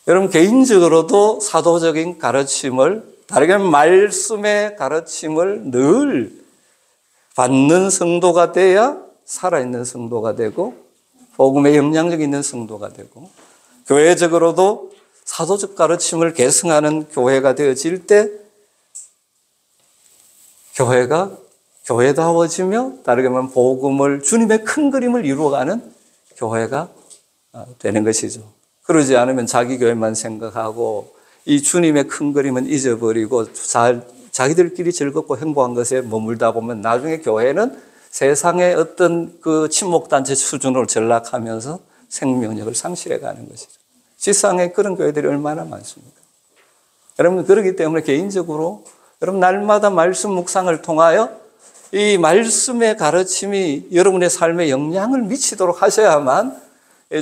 여러분, 개인적으로도 사도적인 가르침을 다르게 하면 말씀의 가르침을 늘 받는 성도가 돼야 살아있는 성도가 되고 복음의 영향력 있는 성도가 되고 교회적으로도 사도적 가르침을 계승하는 교회가 되어질 때 교회가 교회다워지며 다르게 말하면 복음을 주님의 큰 그림을 이루어가는 교회가 되는 것이죠. 그러지 않으면 자기 교회만 생각하고 이 주님의 큰 그림은 잊어버리고 자기들끼리 즐겁고 행복한 것에 머물다 보면 나중에 교회는 세상의 어떤 그 친목단체 수준으로 전락하면서 생명력을 상실해 가는 것이죠. 지상에 그런 교회들이 얼마나 많습니까? 여러분, 그렇기 때문에 개인적으로 여러분 날마다 말씀 묵상을 통하여 이 말씀의 가르침이 여러분의 삶에 영향을 미치도록 하셔야만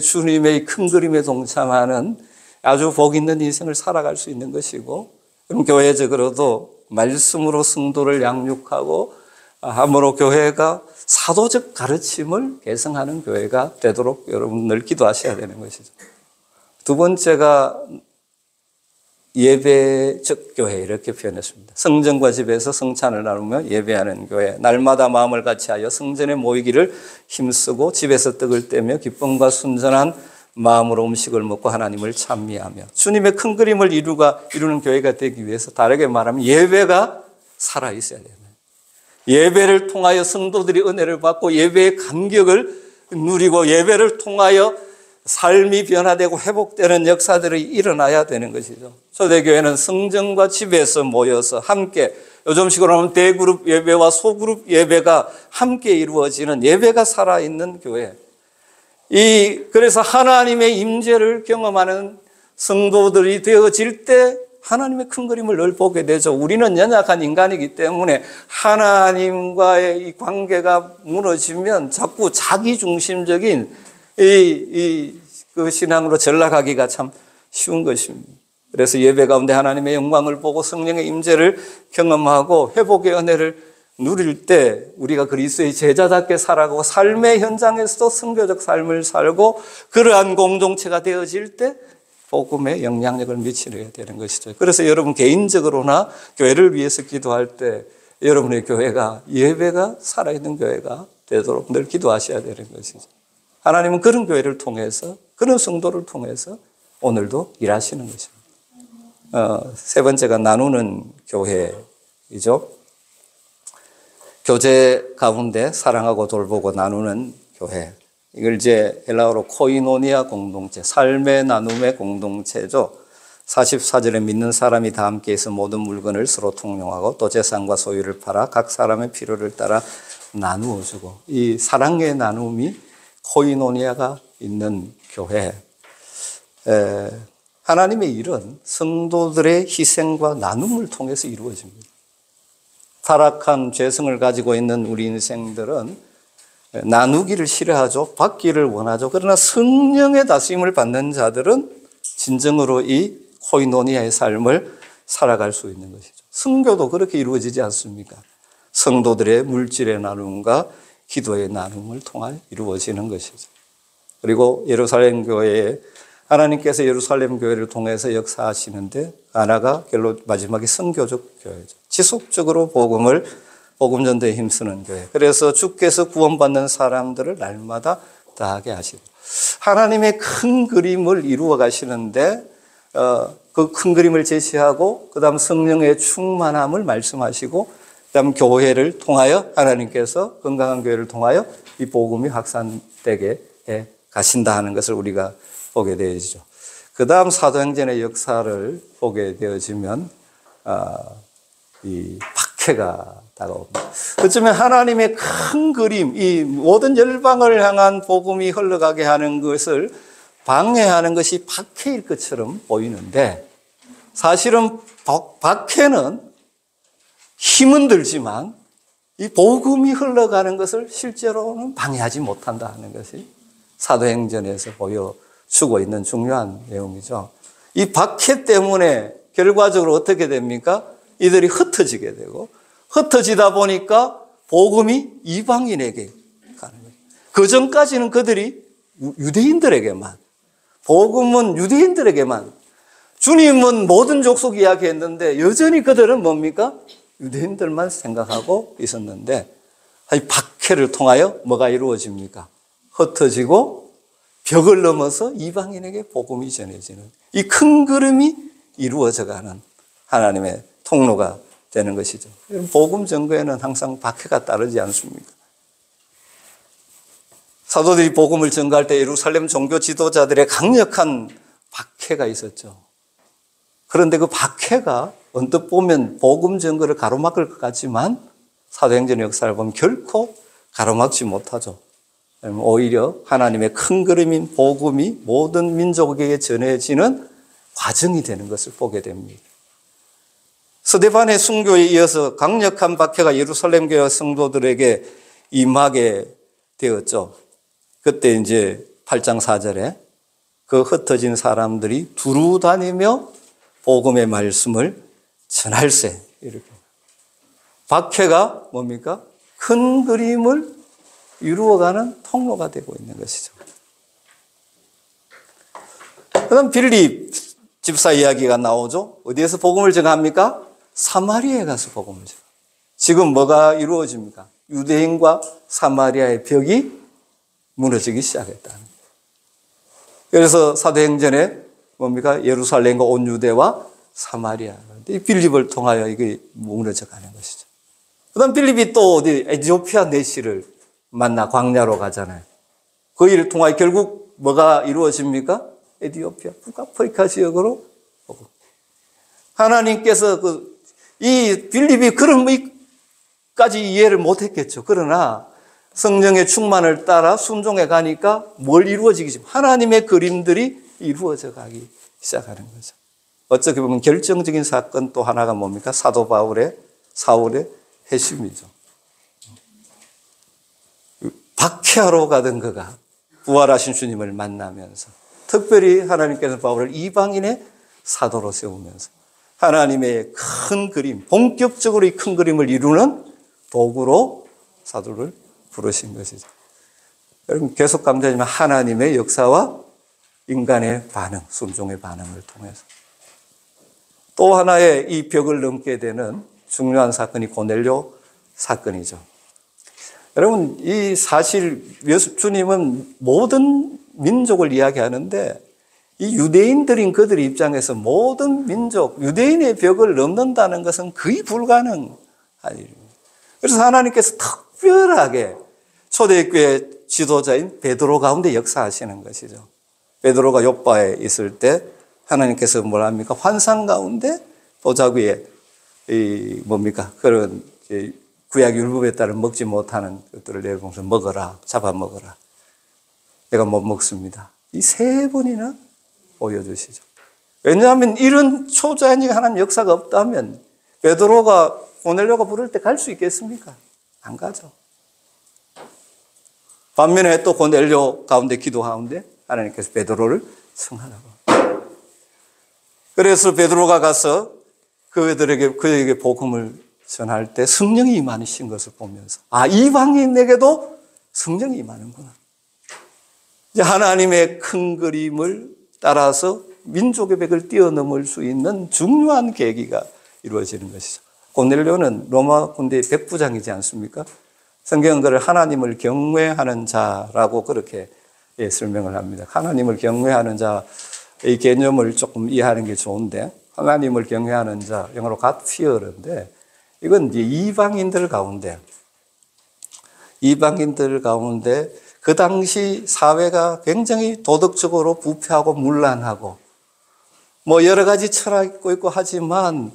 주님의 큰 그림에 동참하는 아주 복 있는 인생을 살아갈 수 있는 것이고, 그럼 교회적으로도 말씀으로 성도를 양육하고 함으로 교회가 사도적 가르침을 계승하는 교회가 되도록 여러분 늘 기도하셔야 되는 것이죠. 두 번째가 예배적 교회 이렇게 표현했습니다. 성전과 집에서 성찬을 나누며 예배하는 교회, 날마다 마음을 같이하여 성전에 모이기를 힘쓰고 집에서 떡을 떼며 기쁨과 순전한 마음으로 음식을 먹고 하나님을 찬미하며 주님의 큰 그림을 이루는 교회가 되기 위해서 다르게 말하면 예배가 살아있어야 돼요. 예배를 통하여 성도들이 은혜를 받고 예배의 감격을 누리고 예배를 통하여 삶이 변화되고 회복되는 역사들이 일어나야 되는 것이죠. 초대교회는 성전과 집에서 모여서 함께, 요즘식으로 하면 대그룹 예배와 소그룹 예배가 함께 이루어지는 예배가 살아있는 교회. 그래서 하나님의 임재를 경험하는 성도들이 되어질 때 하나님의 큰 그림을 늘 보게 되죠. 우리는 연약한 인간이기 때문에 하나님과의 이 관계가 무너지면 자꾸 자기중심적인 그 신앙으로 전락하기가 참 쉬운 것입니다. 그래서 예배 가운데 하나님의 영광을 보고 성령의 임재를 경험하고 회복의 은혜를 누릴 때 우리가 그리스도의 제자답게 살아가고 삶의 현장에서도 선교적 삶을 살고 그러한 공동체가 되어질 때 복음에 영향력을 미치게 되는 것이죠. 그래서 여러분 개인적으로나 교회를 위해서 기도할 때 여러분의 교회가 예배가 살아있는 교회가 되도록 늘 기도하셔야 되는 것이죠. 하나님은 그런 교회를 통해서, 그런 성도를 통해서 오늘도 일하시는 것입니다. 세 번째가 나누는 교회이죠. 교제 가운데 사랑하고 돌보고 나누는 교회. 이걸 이제 헬라어로 코이노니아 공동체, 삶의 나눔의 공동체죠. 44절에 믿는 사람이 다 함께해서 모든 물건을 서로 통용하고 또 재산과 소유를 팔아 각 사람의 필요를 따라 나누어 주고, 이 사랑의 나눔이 코이노니아가 있는 교회. 하나님의 일은 성도들의 희생과 나눔을 통해서 이루어집니다. 타락한 죄성을 가지고 있는 우리 인생들은 나누기를 싫어하죠. 받기를 원하죠. 그러나 성령의 다스림을 받는 자들은 진정으로 이 코이노니아의 삶을 살아갈 수 있는 것이죠. 선교도 그렇게 이루어지지 않습니까? 성도들의 물질의 나눔과 기도의 나눔을 통해 이루어지는 것이죠. 그리고 예루살렘 교회에 하나님께서 예루살렘 교회를 통해서 역사하시는데 하나가 결론 마지막에 선교적 교회죠. 지속적으로 복음 전도에 힘쓰는 교회. 그래서 주께서 구원받는 사람들을 날마다 다하게 하시고 하나님의 큰 그림을 이루어 가시는데 그 큰 그림을 제시하고 그다음 성령의 충만함을 말씀하시고 그다음 교회를 통하여 하나님께서 건강한 교회를 통하여 이 복음이 확산되게 해 가신다 하는 것을 우리가 보게 되어지죠. 그다음 사도행전의 역사를 보게 되어지면 이 박해가 다가옵니다. 어쩌면 하나님의 큰 그림, 이 모든 열방을 향한 복음이 흘러가게 하는 것을 방해하는 것이 박해일 것처럼 보이는데 사실은 박해는 힘은 들지만 이 복음이 흘러가는 것을 실제로는 방해하지 못한다 하는 것이 사도행전에서 보여주고 있는 중요한 내용이죠. 이 박해 때문에 결과적으로 어떻게 됩니까? 이들이 흩어지게 되고 흩어지다 보니까 복음이 이방인에게 가는 거예요. 그 전까지는 그들이 유대인들에게만, 복음은 유대인들에게만, 주님은 모든 족속 이야기했는데 여전히 그들은 뭡니까? 유대인들만 생각하고 있었는데 박해를 통하여 뭐가 이루어집니까? 흩어지고 벽을 넘어서 이방인에게 복음이 전해지는 이 큰 그림이 이루어져가는 하나님의 통로가 되는 것이죠. 복음 전거에는 항상 박해가 따르지 않습니까? 사도들이 복음을 전가할 때 예루살렘 종교 지도자들의 강력한 박해가 있었죠. 그런데 그 박해가 언뜻 보면 복음 전거를 가로막을 것 같지만 사도행전의 역사를 보면 결코 가로막지 못하죠. 오히려 하나님의 큰 그림인 복음이 모든 민족에게 전해지는 과정이 되는 것을 보게 됩니다. 스데반의 순교에 이어서 강력한 박해가 예루살렘 교회 성도들에게 임하게 되었죠. 그때 이제 8장 4절에 그 흩어진 사람들이 두루 다니며 복음의 말씀을 전할세. 이렇게. 박해가 뭡니까? 큰 그림을 이루어가는 통로가 되고 있는 것이죠. 그다음 빌립 집사 이야기가 나오죠. 어디에서 복음을 전합니까? 사마리아에 가서 복음을 전합니다. 지금 뭐가 이루어집니까? 유대인과 사마리아의 벽이 무너지기 시작했다는 거예요. 그래서 사도행전에 뭡니까? 예루살렘과 온 유대와 사마리아. 이 빌립을 통하여 이게 무너져 가는 것이죠. 그 다음 빌립이 또 어디 에티오피아 내시를 만나 광야로 가잖아요. 그 일을 통하여 결국 뭐가 이루어집니까? 에티오피아, 북아프리카 지역으로 오고. 하나님께서 이 빌립이 그런 까지 이해를 못했겠죠. 그러나 성령의 충만을 따라 순종해 가니까 뭘 이루어지기 하나님의 그림들이 이루어져 가기 시작하는 거죠. 어떻게 보면 결정적인 사건 또 하나가 뭡니까? 사도 사울의 회심이죠. 박해하러 가던 그가 부활하신 주님을 만나면서 특별히 하나님께서 바울을 이방인의 사도로 세우면서 하나님의 큰 그림, 본격적으로 이 큰 그림을 이루는 도구로 사도를 부르신 것이죠. 여러분 계속 강조하지만 하나님의 역사와 인간의 반응, 순종의 반응을 통해서 또 하나의 이 벽을 넘게 되는 중요한 사건이 고넬료 사건이죠. 여러분 이 사실 주님은 모든 민족을 이야기하는데 이 유대인들인 그들 입장에서 모든 민족, 유대인의 벽을 넘는다는 것은 거의 불가능한 일입니다. 그래서 하나님께서 특별하게 초대교회 지도자인 베드로 가운데 역사하시는 것이죠. 베드로가 욥바에 있을 때 하나님께서 뭘 합니까? 환상 가운데 도자기 위에 그런 구약 율법에 따라 먹지 못하는 것들을 내려보면서 먹어라, 잡아먹어라. 내가 못 먹습니다. 이 세 번이나 보여주시죠. 왜냐하면 이런 초자연이 하나님 역사가 없다면 베드로가 고넬료가 부를 때 갈 수 있겠습니까? 안 가죠. 반면에 또 고넬료 가운데 기도 가운데 하나님께서 베드로를 청하라고. 그래서 베드로가 가서 그에게 복음을 전할 때 성령이 임하신 것을 보면서 이방인에게도 성령이 임하는구나. 이제 하나님의 큰 그림을 따라서 민족의 벽을 뛰어넘을 수 있는 중요한 계기가 이루어지는 것이죠. 고넬료는 로마 군대의 백부장이지 않습니까? 성경은 그를 하나님을 경외하는 자라고 그렇게 설명을 합니다. 하나님을 경외하는 자, 이 개념을 조금 이해하는 게 좋은데, 하나님을 경외하는 자, 영어로 God fear인데, 이건 이제 이방인들 가운데 그 당시 사회가 굉장히 도덕적으로 부패하고 문란하고, 여러 가지 철학이 있고 하지만,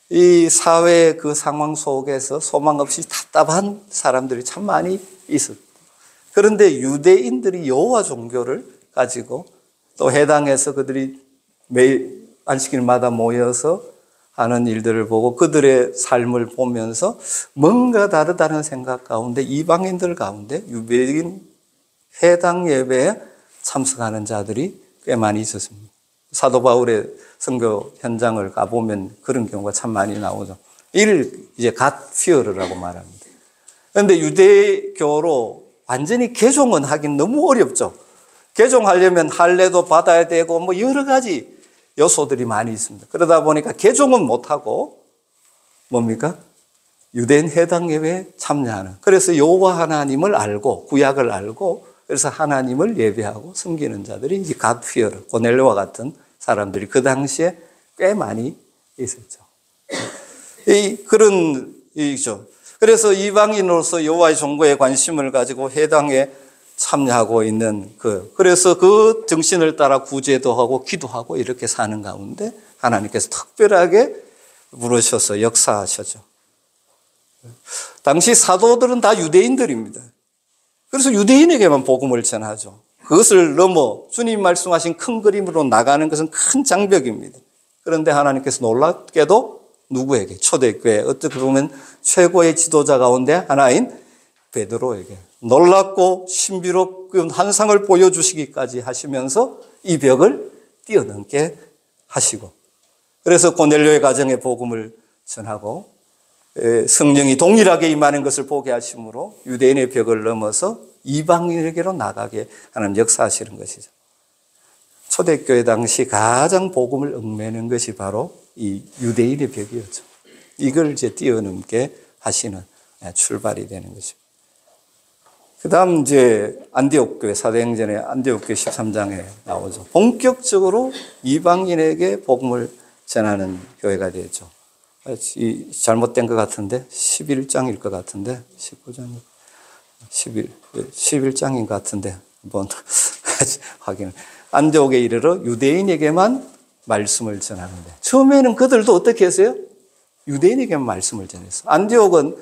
이 사회의 그 상황 속에서 소망 없이 답답한 사람들이 참 많이 있었다. 그런데 유대인들이 여호와 종교를 가지고 또 해당에서 그들이 매일 안식일마다 모여서 하는 일들을 보고 그들의 삶을 보면서 뭔가 다르다는 생각 가운데 이방인들 가운데 유대인 해당 예배에 참석하는 자들이 꽤 많이 있었습니다. 사도 바울의 선교 현장을 가보면 그런 경우가 참 많이 나오죠. 이를 이제 God fear라고 말합니다. 그런데 유대교로 완전히 개종은 하긴 너무 어렵죠. 개종하려면 할례도 받아야 되고 여러 가지 요소들이 많이 있습니다. 그러다 보니까 개종은 못하고 뭡니까? 유대인 회당 예배에 참여하는. 그래서 여호와 하나님을 알고 구약을 알고 그래서 하나님을 예배하고 섬기는 자들이 이제 갓피어르, 고넬료와 같은 사람들이 그 당시에 꽤 많이 있었죠. 그런 이죠. 그래서 이방인으로서 여호와의 종교에 관심을 가지고 회당에 참여하고 있는 그래서 그 정신을 따라 구제도 하고 기도하고 이렇게 사는 가운데 하나님께서 특별하게 부르셔서 역사하셨죠. 당시 사도들은 다 유대인들입니다. 그래서 유대인에게만 복음을 전하죠. 그것을 넘어 주님 말씀하신 큰 그림으로 나가는 것은 큰 장벽입니다. 그런데 하나님께서 놀랍게도 누구에게? 초대교회, 어떻게 보면 최고의 지도자 가운데 하나인 베드로에게 놀랍고 신비롭은 환상을 보여주시기까지 하시면서 이 벽을 뛰어넘게 하시고 그래서 고넬료의 가정에 복음을 전하고 성령이 동일하게 임하는 것을 보게 하심으로 유대인의 벽을 넘어서 이방인에게로 나가게 하는 역사하시는 것이죠. 초대교회 당시 가장 복음을 얽매는 것이 바로 이 유대인의 벽이었죠. 이걸 이제 뛰어넘게 하시는 출발이 되는 것입니다. 그 다음 이제 안디옥 교회, 사도행전의 안디옥 교회 13장에 나오죠. 본격적으로 이방인에게 복음을 전하는 교회가 되죠. 잘못된 것 같은데 11장일 것 같은데 19장 11장인 것 같은데 한번 확인을. 안디옥에 이르러 유대인에게만 말씀을 전하는데 처음에는 그들도 어떻게 했어요? 유대인에게만 말씀을 전했어. 안디옥은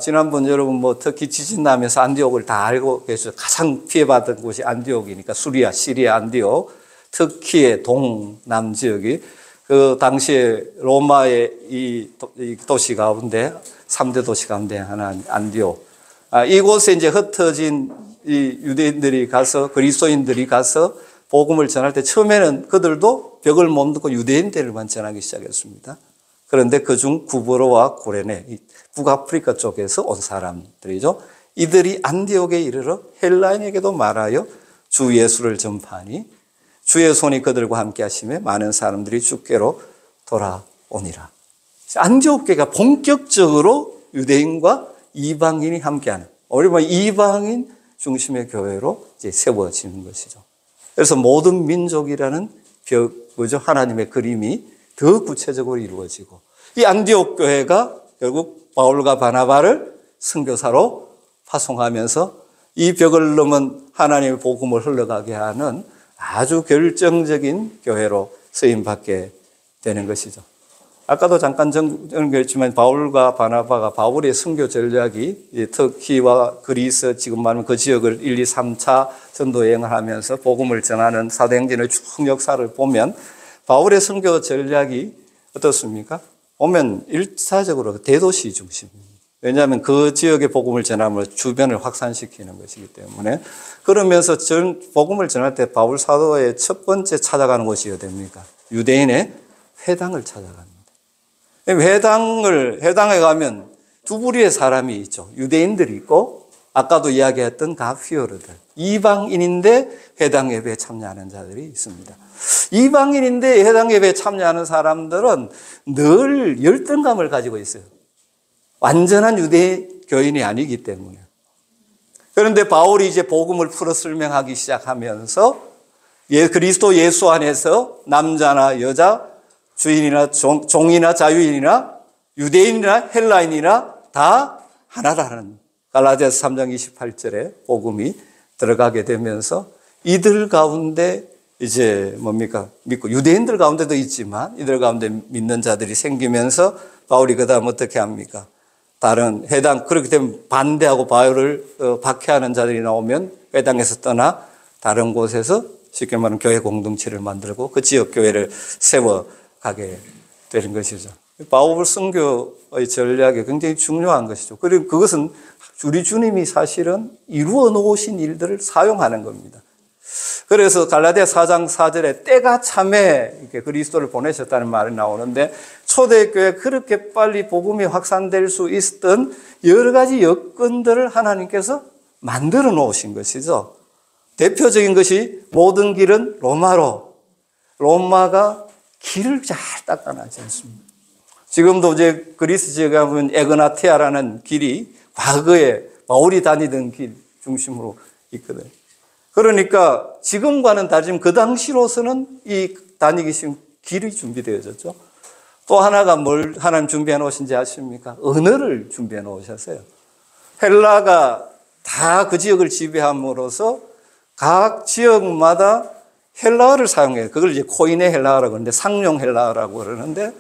지난번 여러분 특히 지진 나면서 안디옥을 다 알고 계시죠. 가장 피해받은 곳이 안디옥이니까 시리아 안디옥, 터키의 동남 지역이 그 당시에 로마의 이 도시 가운데 3대 도시 가운데 하나인 안디옥. 이곳에 이제 흩어진 이 유대인들이 가서 그리스도인들이 가서 복음을 전할 때 처음에는 그들도 벽을 못 듣고 유대인들만 전하기 시작했습니다. 그런데 그중 구브로와 고레네, 북아프리카 쪽에서 온 사람들이죠. 이들이 안디옥에 이르러 헬라인에게도 말하여 주 예수를 전파하니 주의 손이 그들과 함께 하심에 많은 사람들이 주께로 돌아오니라. 안디옥 교회가 본격적으로 유대인과 이방인이 함께하는, 우리가 이방인 중심의 교회로 이제 세워지는 것이죠. 그래서 모든 민족이라는 하나님의 그림이 더 구체적으로 이루어지고 이 안디옥 교회가 결국 바울과 바나바를 선교사로 파송하면서 이 벽을 넘은 하나님의 복음을 흘러가게 하는 아주 결정적인 교회로 쓰임받게 되는 것이죠. 아까도 잠깐 전개했지만 바울과 바나바가 바울의 선교 전략이 터키와 그리스 지금 말하면 그 지역을 1, 2, 3차 전도 여행을 하면서 복음을 전하는 사도행전의 쭉 역사를 보면 바울의 선교 전략이 어떻습니까? 보면 1차적으로 대도시 중심입니다. 왜냐하면 그 지역의 복음을 전하면 주변을 확산시키는 것이기 때문에 그러면서 복음을 전할 때 바울 사도의 첫 번째 찾아가는 곳이 어디입니까? 유대인의 회당을 찾아갑니다. 회당에 가면 두 부류의 사람이 있죠. 유대인들이 있고 아까도 이야기했던 가피오르들. 이방인인데 회당 예배에 참여하는 자들이 있습니다. 이방인인데 회당 예배에 참여하는 사람들은 늘 열등감을 가지고 있어요. 완전한 유대교인이 아니기 때문에. 그런데 바울이 이제 복음을 풀어 설명하기 시작하면서 그리스도 예수 안에서 남자나 여자, 주인이나 종이나 자유인이나 유대인이나 헬라인이나 다 하나라는 갈라디아서 3장 28절에 복음이 들어가게 되면서 이들 가운데 이제 믿고 유대인들 가운데도 있지만 이들 가운데 믿는 자들이 생기면서 바울이 그다음 어떻게 합니까? 다른 회당, 그렇게 되면 반대하고 바울을 박해하는 자들이 나오면 회당에서 떠나 다른 곳에서 쉽게 말하면 교회 공동체를 만들고 그 지역 교회를 세워가게 되는 것이죠. 바울 선교의 전략이 굉장히 중요한 것이죠. 그리고 그것은 우리 주님이 사실은 이루어 놓으신 일들을 사용하는 겁니다. 그래서 갈라디아 4장 4절에 때가 참에 이렇게 그리스도를 보내셨다는 말이 나오는데 초대교회에 그렇게 빨리 복음이 확산될 수 있었던 여러 가지 여건들을 하나님께서 만들어 놓으신 것이죠. 대표적인 것이 모든 길은 로마로, 로마가 길을 잘 닦아나지 않습니다. 지금도 이제 그리스 지역에 가면 에그나티아라는 길이 과거에 바울이 다니던 길 중심으로 있거든요. 그러니까 지금과는 다르지만 그 당시로서는 이 다니기 쉬운 길이 준비되어졌죠. 또 하나가 뭘 하나님 준비해 놓으신지 아십니까? 언어를 준비해 놓으셨어요. 헬라가 다 그 지역을 지배함으로써 각 지역마다 헬라어를 사용해요. 그걸 이제 코이네 헬라어라고 하는데 상용 헬라어라고 그러는데,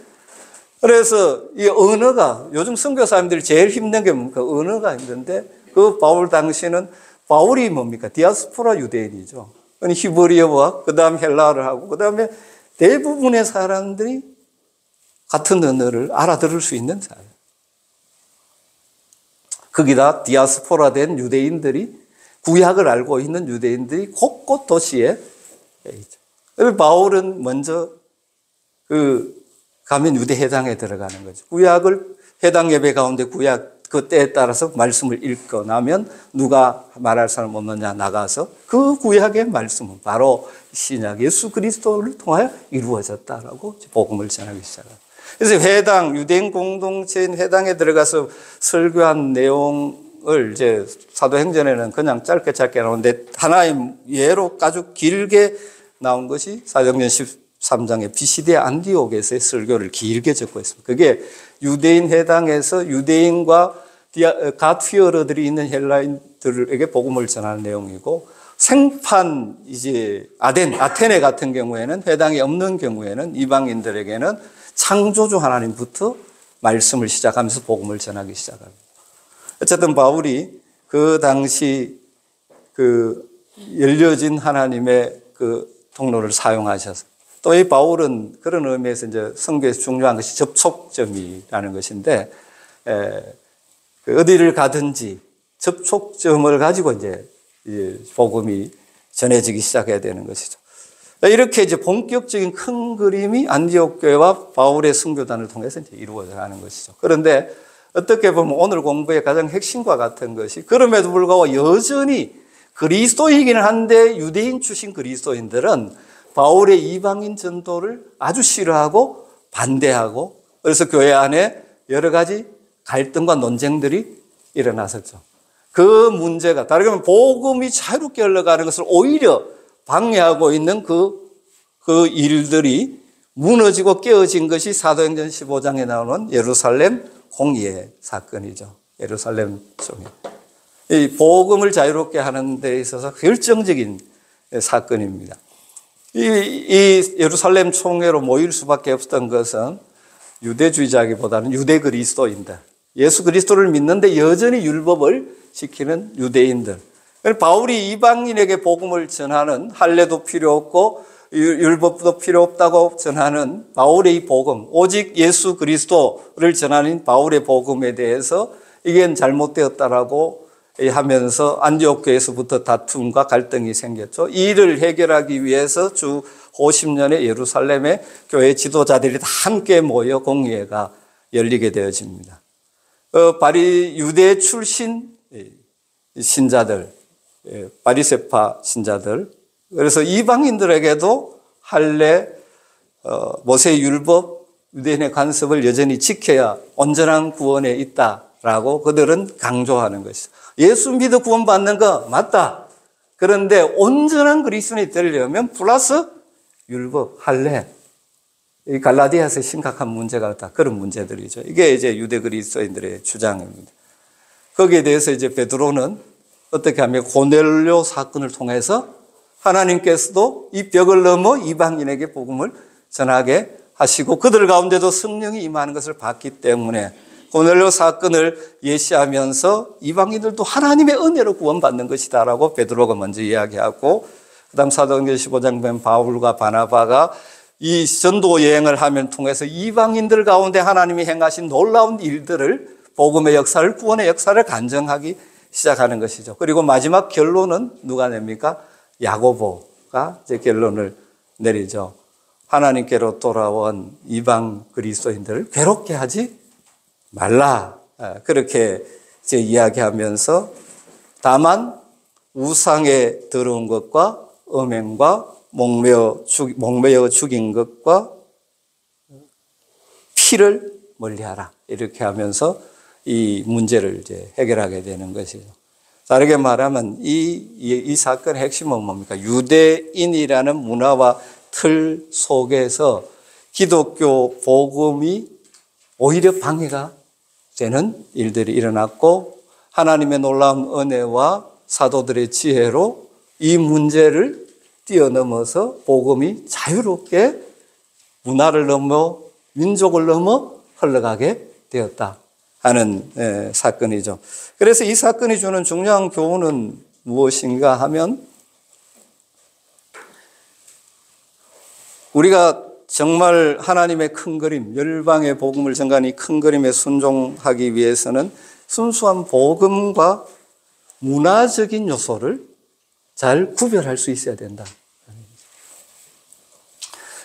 그래서 이 언어가 요즘 선교사님들이 제일 힘든 게 뭡니까? 언어가 힘든데, 그 바울 당시는 바울이 뭡니까? 디아스포라 유대인이죠. 히브리어와 그 다음 헬라어를 하고 그 다음에 대부분의 사람들이 같은 언어를 알아들을 수 있는 사람. 거기다 디아스포라 된 유대인들이, 구약을 알고 있는 유대인들이 곳곳 도시에 있죠. 바울은 먼저 가면 유대 회당에 들어가는 거죠. 구약을 회당 예배 가운데 구약 그 때에 따라서 말씀을 읽고 나면 누가 말할 사람 없느냐 나가서 그 구약의 말씀은 바로 신약 예수 그리스도를 통하여 이루어졌다라고 복음을 전하기 시작합니다. 그래서 회당, 유대인 공동체인 회당에 들어가서 설교한 내용을 이제 사도행전에는 그냥 짧게 나오는데 하나의 예로 아주 길게 나온 것이 사도행전 13장의 비시디아 안디옥에서의 설교를 길게 적고 있습니다. 그게 유대인 회당에서 유대인과 갓피어러들이 있는 헬라인들에게 복음을 전하는 내용이고, 생판 이제 아테네 같은 경우에는 회당이 없는 경우에는 이방인들에게는 창조주 하나님부터 말씀을 시작하면서 복음을 전하기 시작합니다. 어쨌든 바울이 그 당시 그 열려진 하나님의 그 통로를 사용하셔서, 또 이 바울은 그런 의미에서 이제 선교에서 중요한 것이 접촉점이라는 것인데, 어디를 가든지 접촉점을 가지고 이제 복음이 전해지기 시작해야 되는 것이죠. 이렇게 이제 본격적인 큰 그림이 안디옥 교회와 바울의 선교단을 통해서 이제 이루어져 가는 것이죠. 그런데 어떻게 보면 오늘 공부의 가장 핵심과 같은 것이, 그럼에도 불구하고 여전히 그리스도이기는 한데 유대인 출신 그리스도인들은 바울의 이방인 전도를 아주 싫어하고 반대하고, 그래서 교회 안에 여러 가지 갈등과 논쟁들이 일어났었죠. 그 문제가 다르게 말하면 복음이 자유롭게 흘러가는 것을 오히려 방해하고 있는 그 일들이 무너지고 깨어진 것이 사도행전 15장에 나오는 예루살렘 공의회 사건이죠. 예루살렘 총회. 이 복음을 자유롭게 하는 데 있어서 결정적인 사건입니다. 이 예루살렘 총회로 모일 수밖에 없었던 것은 유대주의자기보다는 유대 그리스도인들, 예수 그리스도를 믿는데 여전히 율법을 지키는 유대인들. 바울이 이방인에게 복음을 전하는, 할례도 필요 없고 율법도 필요 없다고 전하는 바울의 이 복음, 오직 예수 그리스도를 전하는 바울의 복음에 대해서 이게 잘못되었다라고 하면서 안디옥 교회에서부터 다툼과 갈등이 생겼죠. 이 일을 해결하기 위해서 주 50년에 예루살렘의 교회 지도자들이 다 함께 모여 공의회가 열리게 되어집니다. 유대 출신 신자들, 바리새파 신자들, 그래서 이방인들에게도 할례, 모세 율법, 유대인의 관습을 여전히 지켜야 온전한 구원에 있다라고 그들은 강조하는 것이죠. 예수 믿어 구원받는 거 맞다. 그런데 온전한 그리스도인이 되려면 플러스 율법, 할례, 이 갈라디아에서 심각한 문제가 있다. 그런 문제들이죠. 이게 이제 유대 그리스도인들의 주장입니다. 거기에 대해서 이제 베드로는 어떻게 하면 고넬료 사건을 통해서 하나님께서도 이 벽을 넘어 이방인에게 복음을 전하게 하시고 그들 가운데도 성령이 임하는 것을 봤기 때문에 고넬료 사건을 예시하면서 이방인들도 하나님의 은혜로 구원받는 것이다라고 베드로가 먼저 이야기하고, 그 다음 사도행전 15장 보면 바울과 바나바가 이 전도 여행을 하면 통해서 이방인들 가운데 하나님이 행하신 놀라운 일들을, 복음의 역사를, 구원의 역사를 간증하기 시작하는 것이죠. 그리고 마지막 결론은 누가 냅니까? 야고보가 이제 결론을 내리죠. 하나님께로 돌아온 이방 그리스도인들을 괴롭게 하지 말라. 그렇게 이제 이야기하면서 다만 우상에 들어온 것과 음행과 목매어 죽인 것과 피를 멀리하라. 이렇게 하면서 이 문제를 이제 해결하게 되는 것이죠. 다르게 말하면 이 사건의 핵심은 뭡니까? 유대인이라는 문화와 틀 속에서 기독교 복음이 오히려 방해가 되는 일들이 일어났고, 하나님의 놀라운 은혜와 사도들의 지혜로 이 문제를 뛰어넘어서 복음이 자유롭게 문화를 넘어 민족을 넘어 흘러가게 되었다 하는 사건이죠. 그래서 이 사건이 주는 중요한 교훈은 무엇인가 하면, 우리가 정말 하나님의 큰 그림, 열방의 복음을 전가한 이 큰 그림에 순종하기 위해서는 순수한 복음과 문화적인 요소를 잘 구별할 수 있어야 된다.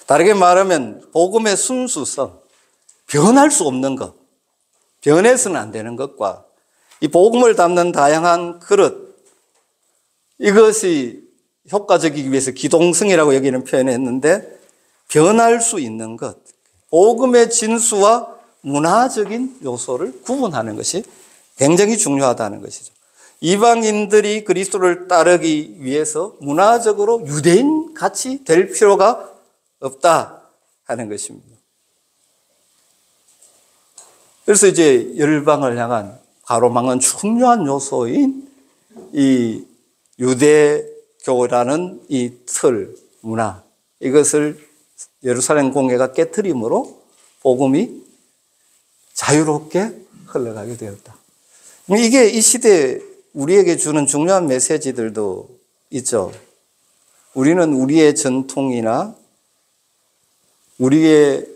다르게 말하면 복음의 순수성, 변할 수 없는 것, 변해서는 안 되는 것과 이 복음을 담는 다양한 그릇, 이것이 효과적이기 위해서 기동성이라고 여기는 표현했는데, 변할 수 있는 것, 복음의 진수와 문화적인 요소를 구분하는 것이 굉장히 중요하다는 것이죠. 이방인들이 그리스도를 따르기 위해서 문화적으로 유대인 같이 될 필요가 없다 하는 것입니다. 그래서 이제 열방을 향한 가로막는 중요한 요소인 이 유대교라는 이 틀, 문화, 이것을 예루살렘 공회가 깨트림으로 복음이 자유롭게 흘러가게 되었다. 이게 이 시대에 우리에게 주는 중요한 메시지들도 있죠. 우리는 우리의 전통이나 우리의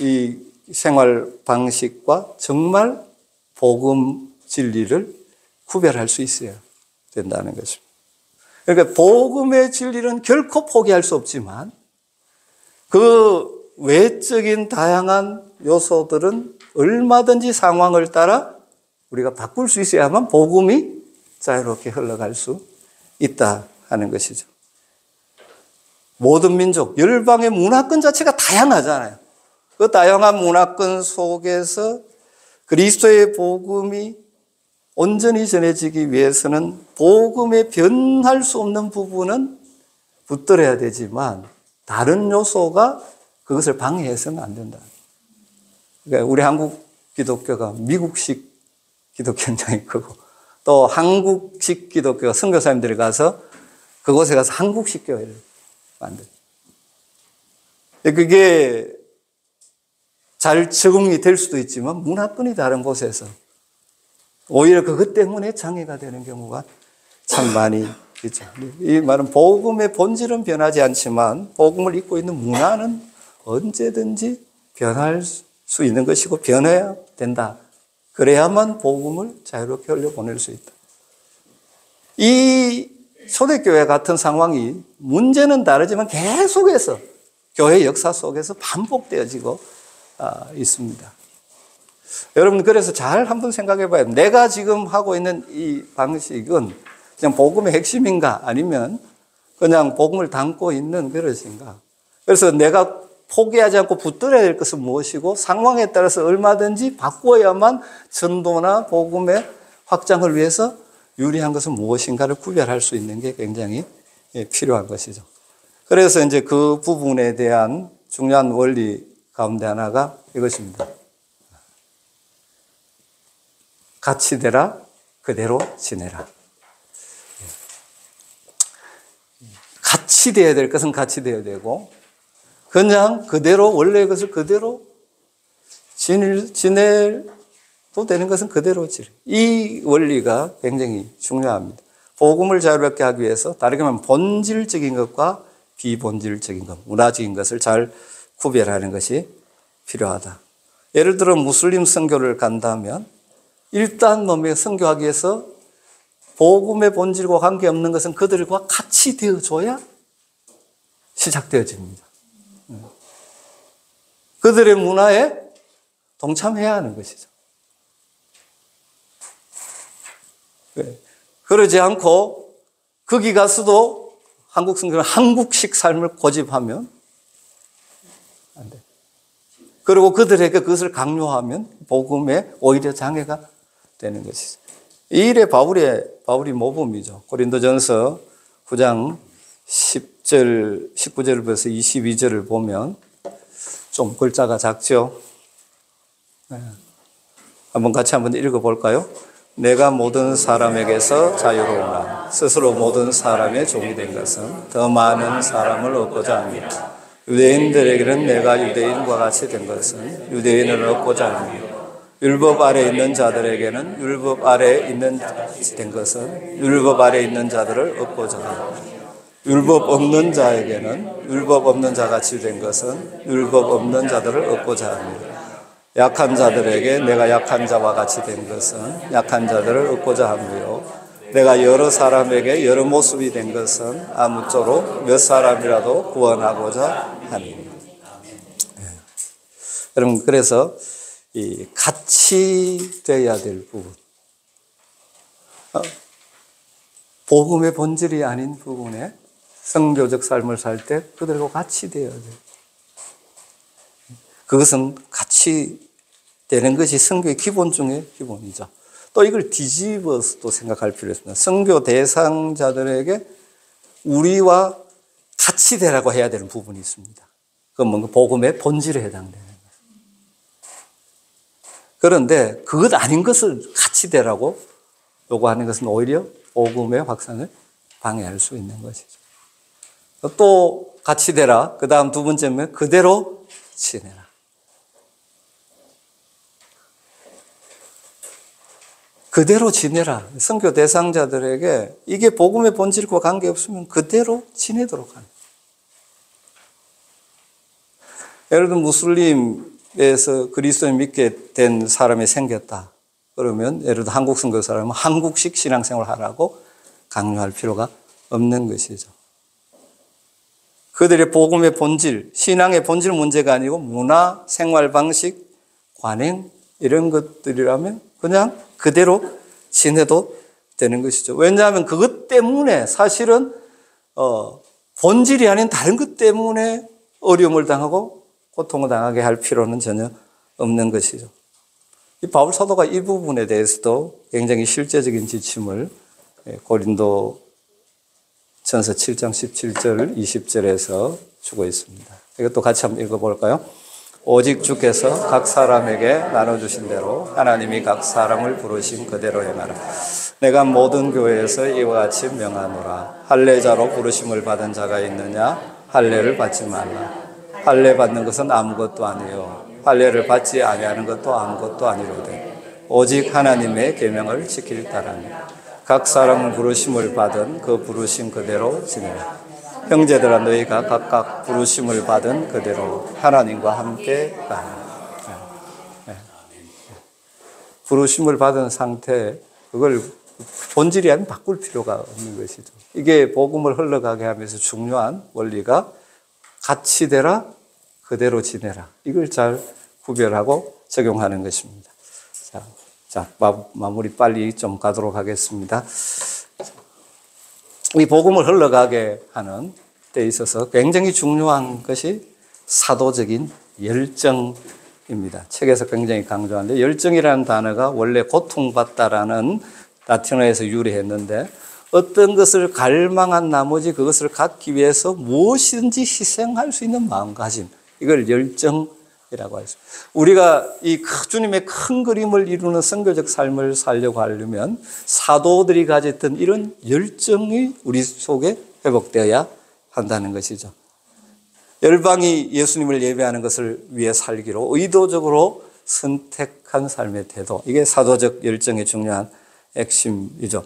이 생활 방식과 정말 복음 진리를 구별할 수 있어야 된다는 것입니다. 그러니까 복음의 진리는 결코 포기할 수 없지만 그 외적인 다양한 요소들은 얼마든지 상황을 따라 우리가 바꿀 수 있어야만 복음이 자유롭게 흘러갈 수 있다 하는 것이죠. 모든 민족, 열방의 문화권 자체가 다양하잖아요. 그 다양한 문화권 속에서 그리스도의 복음이 온전히 전해지기 위해서는 복음에 변할 수 없는 부분은 붙들어야 되지만 다른 요소가 그것을 방해해서는 안 된다. 그러니까 우리 한국 기독교가 미국식 기독교 굉장히 크고, 또 한국식 기독교 선교사님들이 가서 그곳에 가서 한국식 교회를 만든. 그게 잘 적응이 될 수도 있지만 문화권이 다른 곳에서 오히려 그것 때문에 장애가 되는 경우가 참 많이 있죠. 이 말은 복음의 본질은 변하지 않지만 복음을 입고 있는 문화는 언제든지 변할 수 있는 것이고 변해야 된다. 그래야만 복음을 자유롭게 흘려보낼 수 있다. 이 초대교회 같은 상황이 문제는 다르지만 계속해서 교회 역사 속에서 반복되어지고 있습니다. 여러분, 그래서 잘 한번 생각해 봐요. 내가 지금 하고 있는 이 방식은 그냥 복음의 핵심인가 아니면 그냥 복음을 담고 있는 그릇인가. 그래서 내가 포기하지 않고 붙들어야 될 것은 무엇이고 상황에 따라서 얼마든지 바꾸어야만 전도나 복음의 확장을 위해서 유리한 것은 무엇인가를 구별할 수 있는 게 굉장히 필요한 것이죠. 그래서 이제 그 부분에 대한 중요한 원리 가운데 하나가 이것입니다. 같이 되라, 그대로 지내라. 같이 되어야 될 것은 같이 되어야 되고, 그냥 그대로, 원래의 것을 그대로 지내도 되는 것은 그대로 지내. 이 원리가 굉장히 중요합니다. 복음을 자유롭게 하기 위해서 다르게 말하면 본질적인 것과 비본질적인 것, 문화적인 것을 잘 구별하는 것이 필요하다. 예를 들어 무슬림 선교를 간다면 일단 몸에 선교하기 위해서 복음의 본질과 관계없는 것은 그들과 같이 되어줘야 시작되어집니다. 그들의 문화에 동참해야 하는 것이죠. 그러지 않고 거기 가서도 한국 선교는 한국식 삶을 고집하면 안 돼. 그리고 그들에게 그것을 강요하면 복음에 오히려 장애가 되는 것이죠. 이 일에 바울이 모범이죠. 고린도전서 9장 10절, 19절부터 22절을 보면 좀 글자가 작죠. 네. 같이 한번 읽어볼까요? 내가 모든 사람에게서 자유로우나 스스로 모든 사람의 종이 된 것은 더 많은 사람을 얻고자 합니다. 유대인들에게는 내가 유대인과 같이 된 것은 유대인을 얻고자 합니다. 율법 아래 있는 자들에게는 율법 아래 있는 된 것은 율법 아래 있는 자들을 얻고자 합니다. 율법 없는 자에게는 율법 없는 자같이 된 것은 율법 없는 자들을 얻고자 합니다. 약한 자들에게 내가 약한 자와 같이 된 것은 약한 자들을 얻고자 하며 내가 여러 사람에게 여러 모습이 된 것은 아무쪼록 몇 사람이라도 구원하고자 하니. 여러분, 그래서 이 같이 돼야 될 부분, 복음의 본질이 아닌 부분에 성교적 삶을 살 때 그들과 같이 되어야 돼요. 그것은 같이 되는 것이 성교의 기본 중에 기본이죠. 또 이걸 뒤집어서 또 생각할 필요가 있습니다. 성교 대상자들에게 우리와 같이 되라고 해야 되는 부분이 있습니다. 그건 뭔가 복음의 본질에 해당되는 거예요. 그런데 그것 아닌 것을 같이 되라고 요구하는 것은 오히려 복음의 확산을 방해할 수 있는 것이죠. 또 같이 되라. 그 다음 두 번째는 그대로 지내라. 그대로 지내라. 선교 대상자들에게 이게 복음의 본질과 관계없으면 그대로 지내도록 하는. 예를 들어 무슬림에서 그리스도를 믿게 된 사람이 생겼다. 그러면 예를 들어 한국 선교 사람은 한국식 신앙생활을 하라고 강요할 필요가 없는 것이죠. 그들의 복음의 본질, 신앙의 본질 문제가 아니고 문화, 생활 방식, 관행 이런 것들이라면 그냥 그대로 지내도 되는 것이죠. 왜냐하면 그것 때문에 사실은 본질이 아닌 다른 것 때문에 어려움을 당하고 고통을 당하게 할 필요는 전혀 없는 것이죠. 이 바울 사도가 이 부분에 대해서도 굉장히 실제적인 지침을 고린도 전서 7장 17절 20절에서 주고 있습니다. 이것도 같이 한번 읽어볼까요? 오직 주께서 각 사람에게 나눠주신 대로 하나님이 각 사람을 부르신 그대로 행하라. 내가 모든 교회에서 이와 같이 명하노라. 할례자로 부르심을 받은 자가 있느냐? 할례를 받지 말라. 할례 받는 것은 아무것도 아니요 할례를 받지 아니하는 것도 아무것도 아니로되 오직 하나님의 계명을 지킬 따르니 각 사람은 부르심을 받은 그 부르심 그대로 지내라. 형제들아 너희가 각각 부르심을 받은 그대로 하나님과 함께 가라. 부르심을 받은 상태, 그걸 본질이 아닌 바꿀 필요가 없는 것이죠. 이게 복음을 흘러가게 하면서 중요한 원리가 같이 되라, 그대로 지내라. 이걸 잘 구별하고 적용하는 것입니다. 자, 마무리 빨리 좀 가도록 하겠습니다. 이 복음을 흘러가게 하는 데 있어서 굉장히 중요한 것이 사도적인 열정입니다. 책에서 굉장히 강조하는데 열정이라는 단어가 원래 고통받다라는 라틴어에서 유래했는데 어떤 것을 갈망한 나머지 그것을 갖기 위해서 무엇이든지 희생할 수 있는 마음가짐, 이걸 열정이라고 하죠. 우리가 이 주님의 큰 그림을 이루는 선교적 삶을 살려고 하려면 사도들이 가졌던 이런 열정이 우리 속에 회복되어야 한다는 것이죠. 열방이 예수님을 예배하는 것을 위해 살기로 의도적으로 선택한 삶의 태도, 이게 사도적 열정의 중요한 핵심이죠.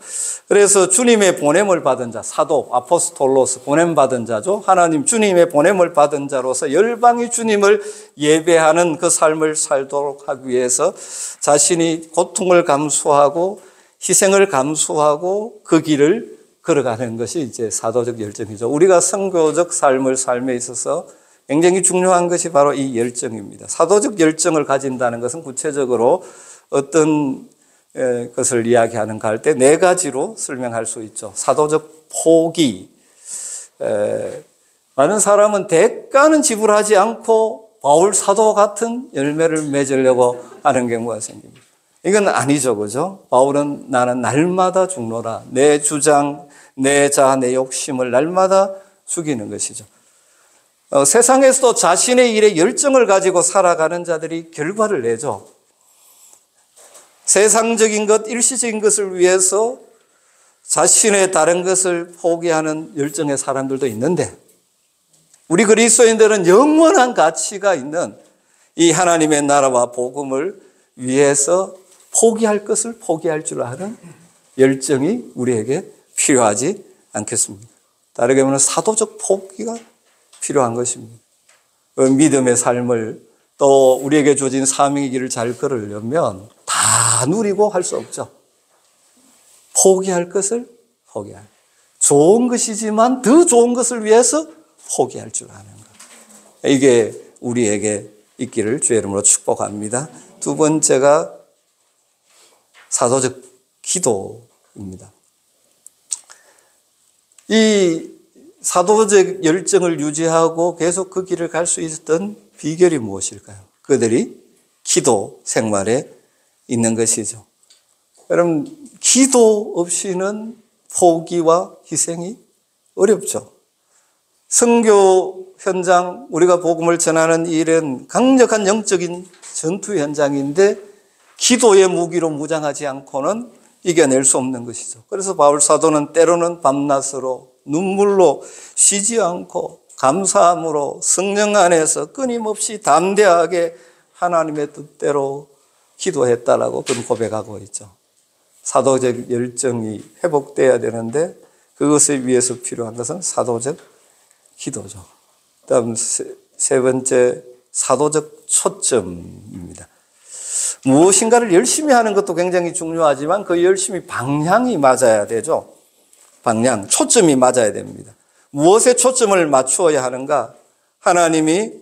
그래서 주님의 보냄을 받은 자, 사도, 아포스톨로스, 보냄받은 자죠. 하나님 주님의 보냄을 받은 자로서 열방이 주님을 예배하는 그 삶을 살도록 하기 위해서 자신이 고통을 감수하고 희생을 감수하고 그 길을 걸어가는 것이 이제 사도적 열정이죠. 우리가 선교적 삶을 삶에 있어서 굉장히 중요한 것이 바로 이 열정입니다. 사도적 열정을 가진다는 것은 구체적으로 어떤 것을 이야기하는가 할 때 네 가지로 설명할 수 있죠. 사도적 포기. 많은 사람은 대가는 지불하지 않고 바울 사도 같은 열매를 맺으려고 하는 경우가 생깁니다. 이건 아니죠, 그죠? 바울은 나는 날마다 죽노라. 내 주장, 내 자아, 내 욕심을 날마다 죽이는 것이죠. 세상에서도 자신의 일에 열정을 가지고 살아가는 자들이 결과를 내죠. 세상적인 것, 일시적인 것을 위해서 자신의 다른 것을 포기하는 열정의 사람들도 있는데, 우리 그리스도인들은 영원한 가치가 있는 이 하나님의 나라와 복음을 위해서 포기할 것을 포기할 줄 아는 열정이 우리에게 필요하지 않겠습니까? 다르게 말하면 사도적 포기가 필요한 것입니다. 믿음의 삶을 또 우리에게 주어진 사명의 길을 잘 걸으려면 다 누리고 할 수 없죠. 포기할 것을 포기할. 좋은 것이지만 더 좋은 것을 위해서 포기할 줄 아는 것. 이게 우리에게 있기를 주의 이름으로 축복합니다. 두 번째가 사도적 기도입니다. 이 사도적 열정을 유지하고 계속 그 길을 갈 수 있었던 비결이 무엇일까요? 그들이 기도 생활에 있는 것이죠. 여러분, 기도 없이는 포기와 희생이 어렵죠. 선교 현장, 우리가 복음을 전하는 일은 강력한 영적인 전투 현장인데 기도의 무기로 무장하지 않고는 이겨낼 수 없는 것이죠. 그래서 바울 사도는 때로는 밤낮으로 눈물로 쉬지 않고 감사함으로 성령 안에서 끊임없이 담대하게 하나님의 뜻대로 기도했다라고 그런 고백하고 있죠. 사도적 열정이 회복돼야 되는데 그것을 위해서 필요한 것은 사도적 기도죠. 다음 세 번째, 사도적 초점입니다. 무엇인가를 열심히 하는 것도 굉장히 중요하지만 그 열심히 방향이 맞아야 되죠. 방향, 초점이 맞아야 됩니다. 무엇에 초점을 맞추어야 하는가? 하나님이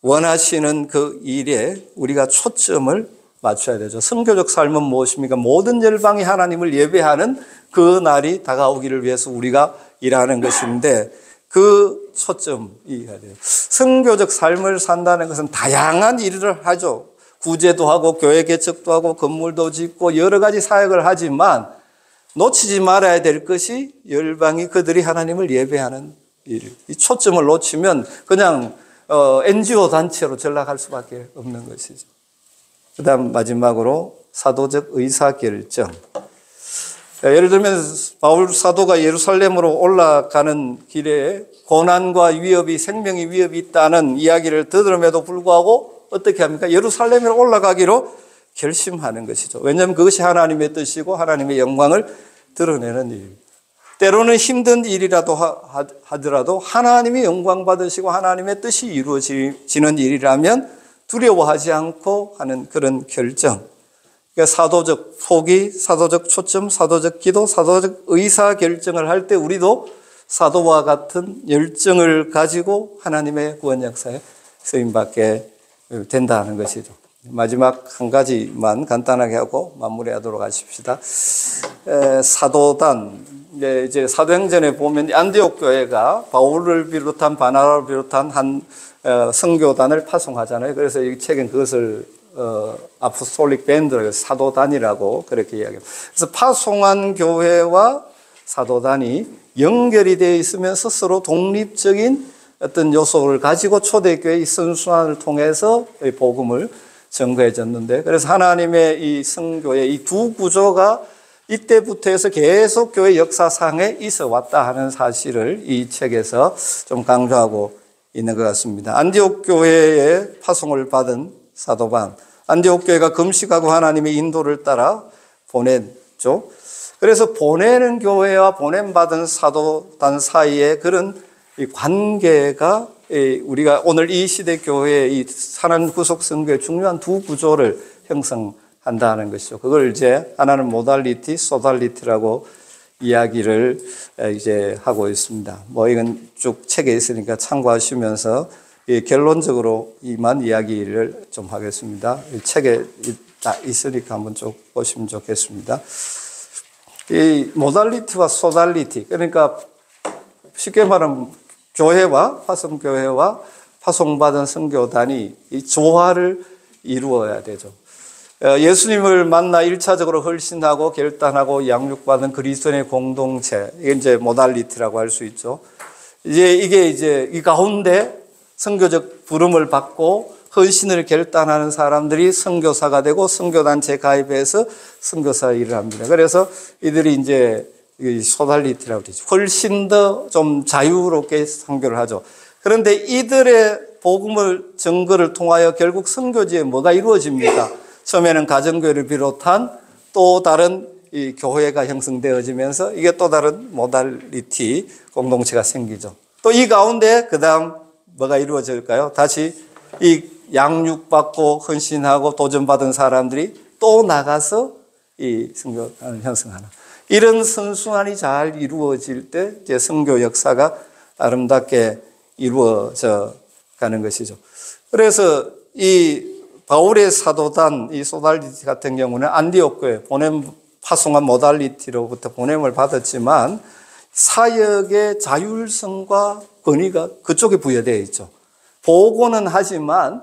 원하시는 그 일에 우리가 초점을 맞춰야 되죠. 선교적 삶은 무엇입니까? 모든 열방이 하나님을 예배하는 그 날이 다가오기를 위해서 우리가 일하는 것인데 그 초점이 해야 돼요. 선교적 삶을 산다는 것은 다양한 일을 하죠. 구제도 하고 교회 개척도 하고 건물도 짓고 여러 가지 사역을 하지만 놓치지 말아야 될 것이 열방이 그들이 하나님을 예배하는 일. 이 초점을 놓치면 그냥 NGO 단체로 전락할 수밖에 없는 것이죠. 그 다음 마지막으로 사도적 의사결정. 예를 들면 바울 사도가 예루살렘으로 올라가는 길에 고난과 위협이, 생명의 위협이 있다는 이야기를 들음에도 불구하고 어떻게 합니까? 예루살렘으로 올라가기로 결심하는 것이죠. 왜냐하면 그것이 하나님의 뜻이고 하나님의 영광을 드러내는 일. 때로는 힘든 일이라도 하더라도 하나님이 영광 받으시고 하나님의 뜻이 이루어지는 일이라면 두려워하지 않고 하는 그런 결정. 그러니까 사도적 포기, 사도적 초점, 사도적 기도, 사도적 의사 결정을 할 때 우리도 사도와 같은 열정을 가지고 하나님의 구원 역사에 쓰임받게 된다는 것이죠. 마지막 한 가지만 간단하게 하고 마무리하도록 하십시다. 사도단, 이제 사도행전에 보면 안디옥 교회가 바울을 비롯한 바나바를 비롯한 한 선교단을 파송하잖아요. 그래서 이 책은 그것을 아포스톨릭 밴드, 사도단이라고 그렇게 이야기합니다. 그래서 파송한 교회와 사도단이 연결이 되어 있으면서 서로 독립적인 어떤 요소를 가지고 초대교회의 선순환을 통해서 복음을 전거해졌는데, 그래서 하나님의 이 선교의 이 두 구조가 이때부터 해서 계속 교회 역사상에 있어 왔다 하는 사실을 이 책에서 좀 강조하고 있는 것 같습니다. 안디옥 교회의 파송을 받은 사도반, 안디옥 교회가 금식하고 하나님의 인도를 따라 보냈죠. 그래서 보내는 교회와 보냄받은 사도단 사이에 그런 이 관계가 우리가 오늘 이 시대 교회의 이 하나님 구속 선교의 중요한 두 구조를 형성한다는 것이죠. 그걸 이제 하나는 모달리티, 소달리티라고 이야기를 이제 하고 있습니다. 뭐 이건 쭉 책에 있으니까 참고하시면서 결론적으로 이만 이야기를 좀 하겠습니다. 이 책에 있으니까 한번 쭉 보시면 좋겠습니다. 이 모달리티와 소달리티, 그러니까 쉽게 말하면 교회와 화성교회와 파송받은 선교단이 이 조화를 이루어야 되죠. 예수님을 만나 1차적으로 헌신하고 결단하고 양육받은 그리스도인의 공동체, 이게 이제 모달리티라고 할 수 있죠. 이게 이 가운데 선교적 부름을 받고 헌신을 결단하는 사람들이 선교사가 되고 선교단체에 가입해서 선교사 일을 합니다. 그래서 이들이 이제 소달리티라고 되죠. 훨씬 더 좀 자유롭게 선교를 하죠. 그런데 이들의 복음을 증거를 통하여 결국 선교지에 뭐가 이루어집니까? 처음에는 가정교회를 비롯한 또 다른 이 교회가 형성되어지면서 이게 또 다른 모달리티 공동체가 생기죠. 또 이 가운데 그 다음 뭐가 이루어질까요? 다시 이 양육받고 헌신하고 도전받은 사람들이 또 나가서 이 선교단을 형성하는 이런 선순환이 잘 이루어질 때 이제 선교 역사가 아름답게 이루어져 가는 것이죠. 그래서 이 바울의 사도단 이 소달리티 같은 경우는 안디옥 교회 파송한 모달리티로부터 보냄을 받았지만 사역의 자율성과 권위가 그쪽에 부여되어 있죠. 보고는 하지만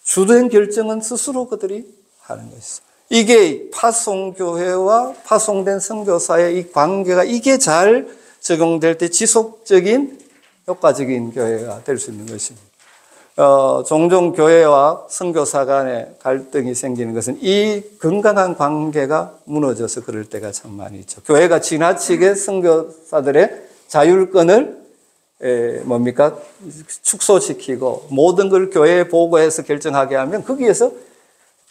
주된 결정은 스스로 그들이 하는 것이죠. 이게 파송교회와 파송된 선교사의 이 관계가 이게 잘 적용될 때 지속적인 효과적인 교회가 될 수 있는 것입니다. 종종 교회와 선교사 간의 갈등이 생기는 것은 이 건강한 관계가 무너져서 그럴 때가 참 많이 있죠. 교회가 지나치게 선교사들의 자율권을 축소시키고 모든 걸 교회에 보고해서 결정하게 하면 거기에서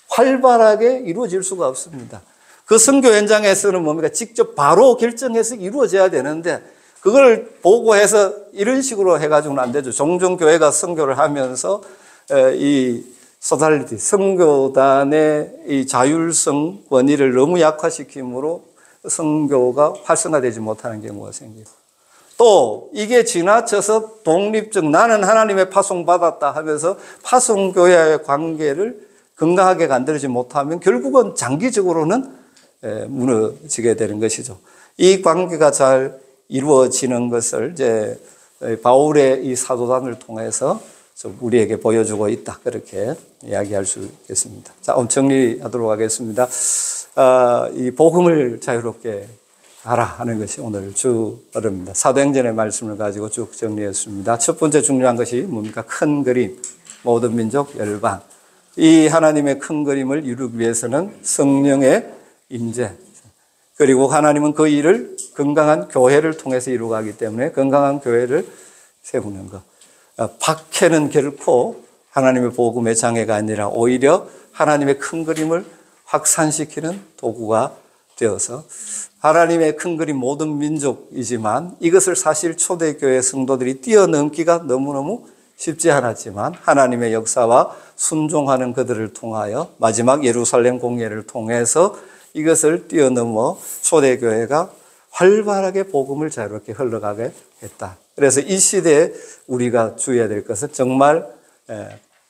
활발하게 이루어질 수가 없습니다. 그 선교 현장에서는 직접 바로 결정해서 이루어져야 되는데 그걸 보고해서 이런 식으로 해가지고는 안 되죠. 종종 교회가 선교를 하면서 이 소달리티, 선교단의 이 자율성 권위를 너무 약화시킴으로 선교가 활성화되지 못하는 경우가 생기고 또 이게 지나쳐서 독립적 나는 하나님의 파송받았다 하면서 파송교회와의 관계를 건강하게 만들지 못하면 결국은 장기적으로는 무너지게 되는 것이죠. 이 관계가 잘 이루어지는 것을 이제 바울의 이 사도단을 통해서 좀 우리에게 보여주고 있다. 그렇게 이야기할 수 있겠습니다. 자, 정리하도록 하겠습니다. 이 복음을 자유롭게 하라 하는 것이 오늘 주어입니다. 사도행전의 말씀을 가지고 쭉 정리했습니다. 첫 번째 중요한 것이 뭡니까? 큰 그림, 모든 민족, 열방. 이 하나님의 큰 그림을 이루기 위해서는 성령의 임재, 그리고 하나님은 그 일을 건강한 교회를 통해서 이루어가기 때문에 건강한 교회를 세우는 것. 박해는 결코 하나님의 복음의 장애가 아니라 오히려 하나님의 큰 그림을 확산시키는 도구가 되어서 하나님의 큰 그림 모든 민족이지만 이것을 사실 초대교회 성도들이 뛰어넘기가 너무너무 쉽지 않았지만 하나님의 역사와 순종하는 그들을 통하여 마지막 예루살렘 공예를 통해서 이것을 뛰어넘어 초대교회가 활발하게 복음을 자유롭게 흘러가게 했다. 그래서 이 시대에 우리가 주의해야 될 것은 정말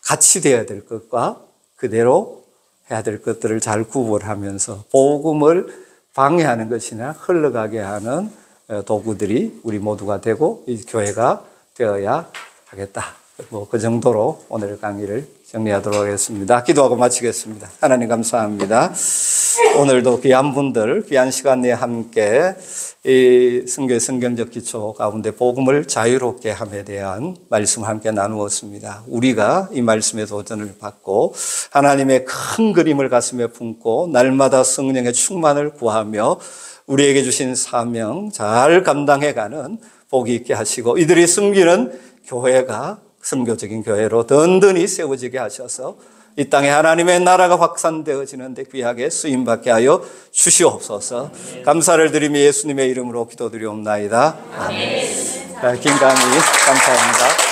같이 되어야 될 것과 그대로 해야 될 것들을 잘 구분하면서 복음을 방해하는 것이나 흘러가게 하는 도구들이 우리 모두가 되고 이 교회가 되어야 하겠다. 그 정도로 오늘 강의를 정리하도록 하겠습니다. 기도하고 마치겠습니다. 하나님 감사합니다. 오늘도 귀한 분들, 귀한 시간 내에 함께 이 선교의 성경적 기초 가운데 복음을 자유롭게 함에 대한 말씀을 함께 나누었습니다. 우리가 이 말씀의 도전을 받고 하나님의 큰 그림을 가슴에 품고 날마다 성령의 충만을 구하며 우리에게 주신 사명 잘 감당해가는 복이 있게 하시고 이들이 섬기는 교회가 선교적인 교회로 든든히 세워지게 하셔서 이 땅에 하나님의 나라가 확산되어지는데 귀하게 쓰임받게 하여 주시옵소서. 감사를 드리며 예수님의 이름으로 기도드리옵나이다. 아멘. 긴 강의 감사합니다.